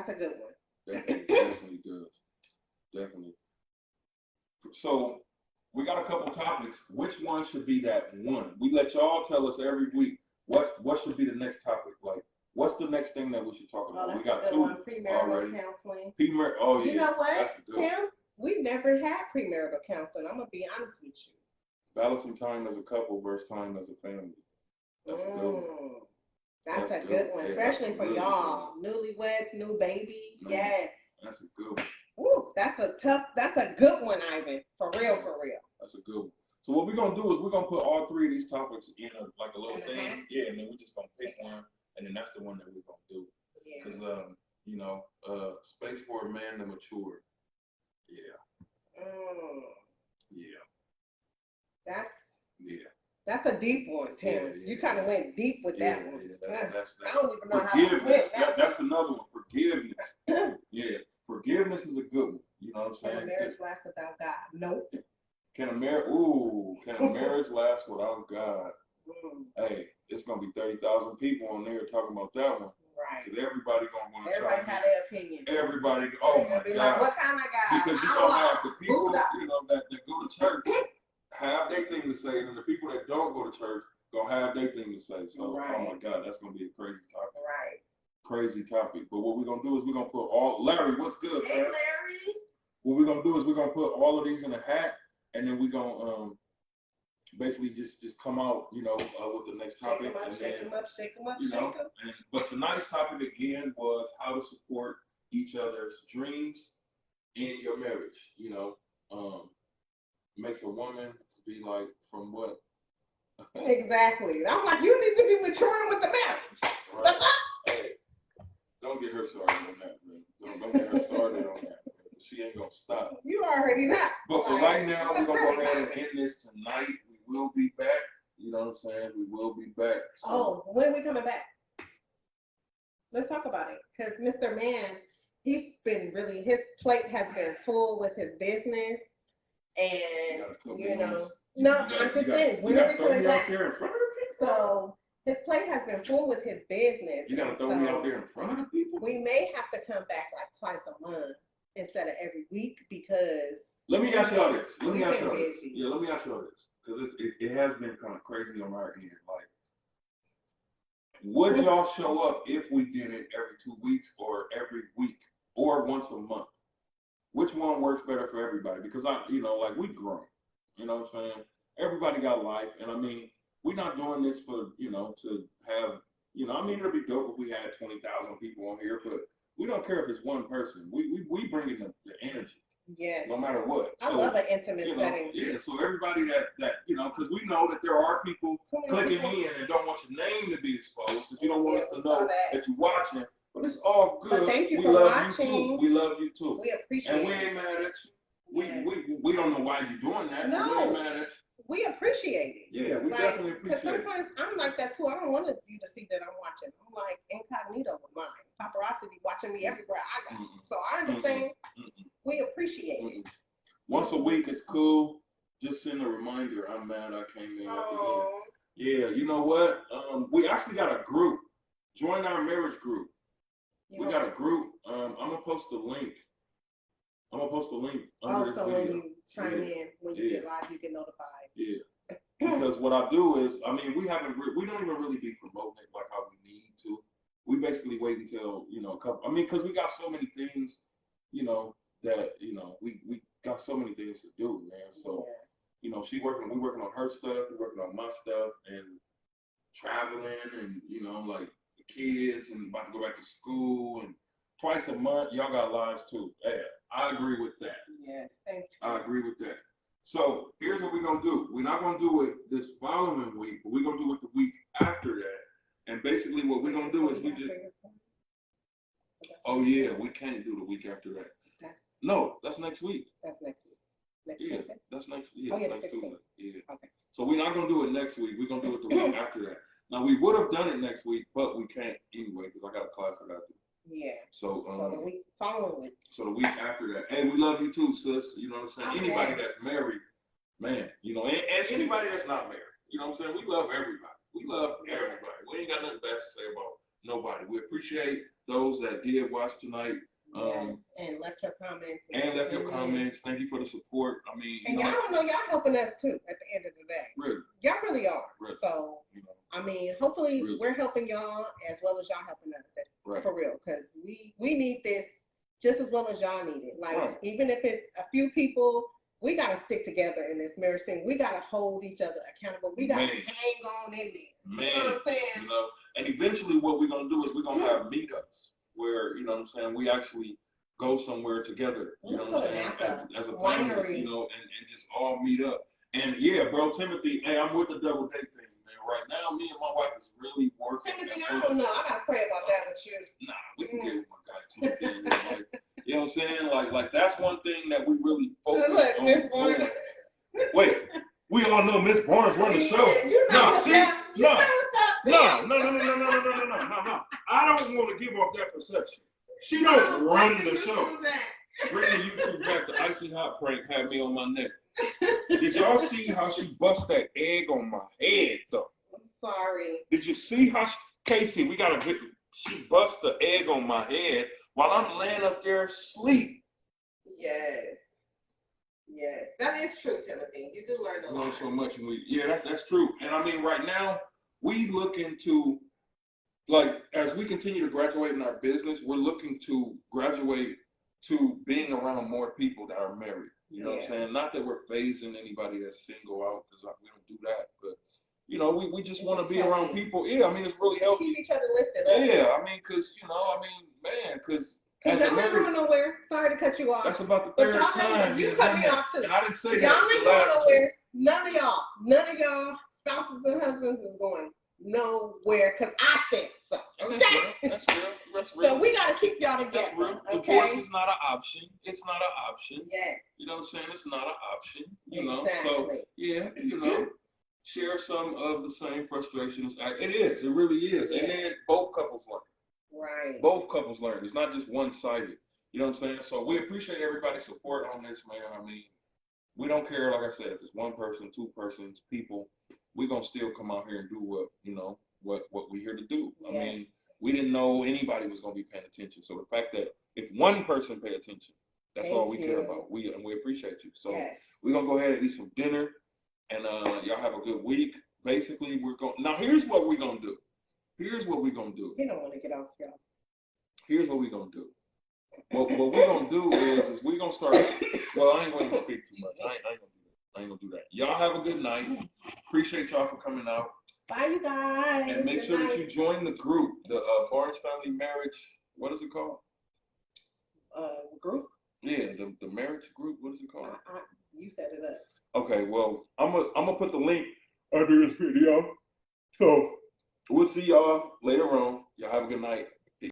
a good one. Definitely does. Definitely. So we got a couple topics. Which one should be that one? We let y'all tell us every week what should be the next topic. Like, what's the next thing that we should talk about? We got two already. Counseling. Oh yeah. You know what, that's a good Tim? We never had premarital counseling. I'm gonna be honest with you. Balancing time as a couple versus time as a family. That's a good one. That's a good one, especially for y'all, newlyweds, new baby. Yes. That's a good one. Ooh, that's a good one, Ivan. For real. That's a good one. So what we're gonna do is we're gonna put all three of these topics in a little thing. Yeah, and then we're just gonna pick one, and then that's the one that we're gonna do. Yeah. Because space for a man to mature. Yeah. Yeah. That's a deep one, Tim. You kind of went deep with that one. That's I don't even know how to swim. That's another one. Forgiveness. Yeah. Forgiveness is a good one. You know what I'm saying? Can a marriage last without God? Nope. Can a marriage last without God? Hey, it's gonna be 30,000 people on there talking about that one. Right. Because everybody gonna want to. Everybody have their opinion. Everybody. Oh my God. Like, what kind of God? Because you gonna have the people that go to church have their thing to say, and the people that don't go to church gonna have their thing to say. So, Oh my God, that's gonna be a crazy topic. Right. Crazy topic. But what we're gonna do is we're gonna put Larry, what's good, Hey, man? Larry. What we're gonna do is we're gonna put all of these in a hat, and then we're gonna basically just come out, with the next topic. Shake them up. But tonight's topic again was how to support each other's dreams in your marriage. Makes a woman be like, from what? Exactly. I'm like, you need to be maturing with the marriage. Right. Hey, don't get her started on that, man. Don't get her started on that. She ain't gonna stop. You already know. But for right now, we're gonna go ahead and end this tonight. We will be back. You know what I'm saying? We will be back. So. When are we coming back? Let's talk about it. Because Mr. Man, his plate has been full with his business. And, I'm just saying, when are we coming back? So, his plate has been full with his business. You gotta throw me out there in front of the people? We may have to come back like twice a month instead of every week because. Let me ask y'all this. Let me ask y'all this. Because it has been kind of crazy on our end. Like, would y'all show up if we did it every 2 weeks or every week or once a month? Which one works better for everybody? Because we grown. You know what I'm saying? Everybody got life, and we're not doing this for to have it'll be dope if we had 20,000 people on here, but we don't care if it's one person. We bring in the energy. Yeah. No matter what. I love an intimate setting. Yeah. So everybody that because we know that there are people clicking in and don't want your name to be exposed because you don't want us to know that you're watching. But it's all good. But thank you for watching. We love you too. We appreciate it. And we ain't mad at you. We don't know why you're doing that. No. We ain't mad at you. We appreciate it. Yeah, we definitely appreciate it. Because sometimes I'm like that too. I don't want you to see that I'm watching. I'm like incognito with mine. Paparazzi be watching me everywhere I go. So I understand. We appreciate it. Once a week is cool. Just send a reminder. I'm mad I came in at the end. Yeah, you know what? We actually got a group. Join our marriage group. We got a group. I'm gonna post the link. Under this video. When you chime in, when you get live, you get notified. Yeah. Because what I do is, we don't even really be promoting it like how we need to. We basically wait until because we got so many things, that we got so many things to do, man. So we working on her stuff, we working on my stuff, and traveling, and like kids and about to go back to school and twice a month, y'all got lives too. Yeah, I agree with that. Yes, thank you. I agree with that. So here's what we're gonna do. We're not gonna do it this following week, but we're gonna do it the week after that. And basically what we're gonna do is we just oh yeah, we can't do the week after that. No, that's next week. That's next week. Next Yeah, Tuesday? that's next Oh, yeah, next the 16th. Tuesday. Yeah. Okay. So we're not gonna do it next week. We're gonna do it the week after that. Now we would have done it next week, but we can't anyway because I got a class I gotta do. Yeah. So So the week following week. So the week after that. Hey, we love you too, sis. You know what I'm saying? Okay. Anybody that's married, man, you know, and anybody that's not married. You know what I'm saying? We love everybody. We love everybody. We ain't got nothing bad to say about nobody. We appreciate those that did watch tonight. Yes, and left your comments. And left your comments. Thank you for the support. I mean, and y'all don't know, y'all helping us too at the end of the day. Really? Y'all really are. Really. So, you know, I mean, hopefully really. we're helping y'all as well as y'all helping us. Right. For real, because we need this just as well as y'all need it. Like, right. even if it's a few people, we got to stick together in this marriage thing. We got to hold each other accountable. We got to hang on in there. Man, you know what I'm saying? You know, and eventually what we're going to do is we're going to have meetups where, you know what I'm saying, we actually go somewhere together, you know what I'm saying, as a family, you know, and just all meet up. And yeah, bro, Timothy, hey, I'm with the double date thing, man. Right now, me and my wife is really working. Timothy, I don't know. I got to pray about that with you. Nah, we can get with my guy Timothy. You know what I'm saying? Like that's one thing that we really focus on. Miss Barnes. Wait, we all know Miss Barnes run the show. No, see? No. I don't want to give off that perception. She don't run the show. Bring the YouTube back. The icy hot prank had me on my neck. Did y'all see how she bust that egg on my head, though? I'm sorry. Did you see how Casey? We got a good. She bust the egg on my head while I'm laying up there asleep. Yes. Yes, that is true, Timothy. You do learn a lot. Learn so much, and that's true. And I mean, right now we look into. Like, as we continue to graduate in our business, we're looking to graduate to being around more people that are married. You know what I'm saying? Not that we're phasing anybody that's single out, because we don't do that. But, you know, we just want to be around people. Yeah, I mean, it's really healthy. Keep each other lifted up. Yeah, I mean, because, you know, because y'all ain't going nowhere. Sorry to cut you off. That's about the third time. You cut me off, too. And I didn't say that. Y'all ain't going nowhere. None of y'all, spouses and husbands is going nowhere, because I said so. Okay? That's real. So we got to keep y'all together. Okay? Divorce is not an option. It's not an option. Yes. You know what I'm saying? It's not an option. You know? Exactly. So, yeah, you know, share some of the same frustrations. It is. It really is. Yeah. And then both couples learn. Right. Both couples learn. It's not just one-sided. You know what I'm saying? So we appreciate everybody's support on this, man. I mean, we don't care, like I said, if it's one person, two persons, people, we're going to still come out here and do what, you know, what we're here to do. Yes. I mean, we didn't know anybody was going to be paying attention. So the fact that if one person pay attention, that's all we care about. We appreciate you. So we're going to go ahead and eat some dinner, and y'all have a good week. Basically, now here's what we're going to do. You don't want to get off, y'all. Here's what we're going to do. What we're going to do is we're going to start, well, I ain't going to speak too much. I ain't going to do that. Y'all have a good night. Appreciate y'all for coming out. Bye, you guys. And make sure that you join the group, the Barnes Family Marriage, what is it called? Group? Yeah, the marriage group, what is it called? You set it up. Okay, well, I'm gonna put the link under this video. So we'll see y'all later on. Y'all have a good night.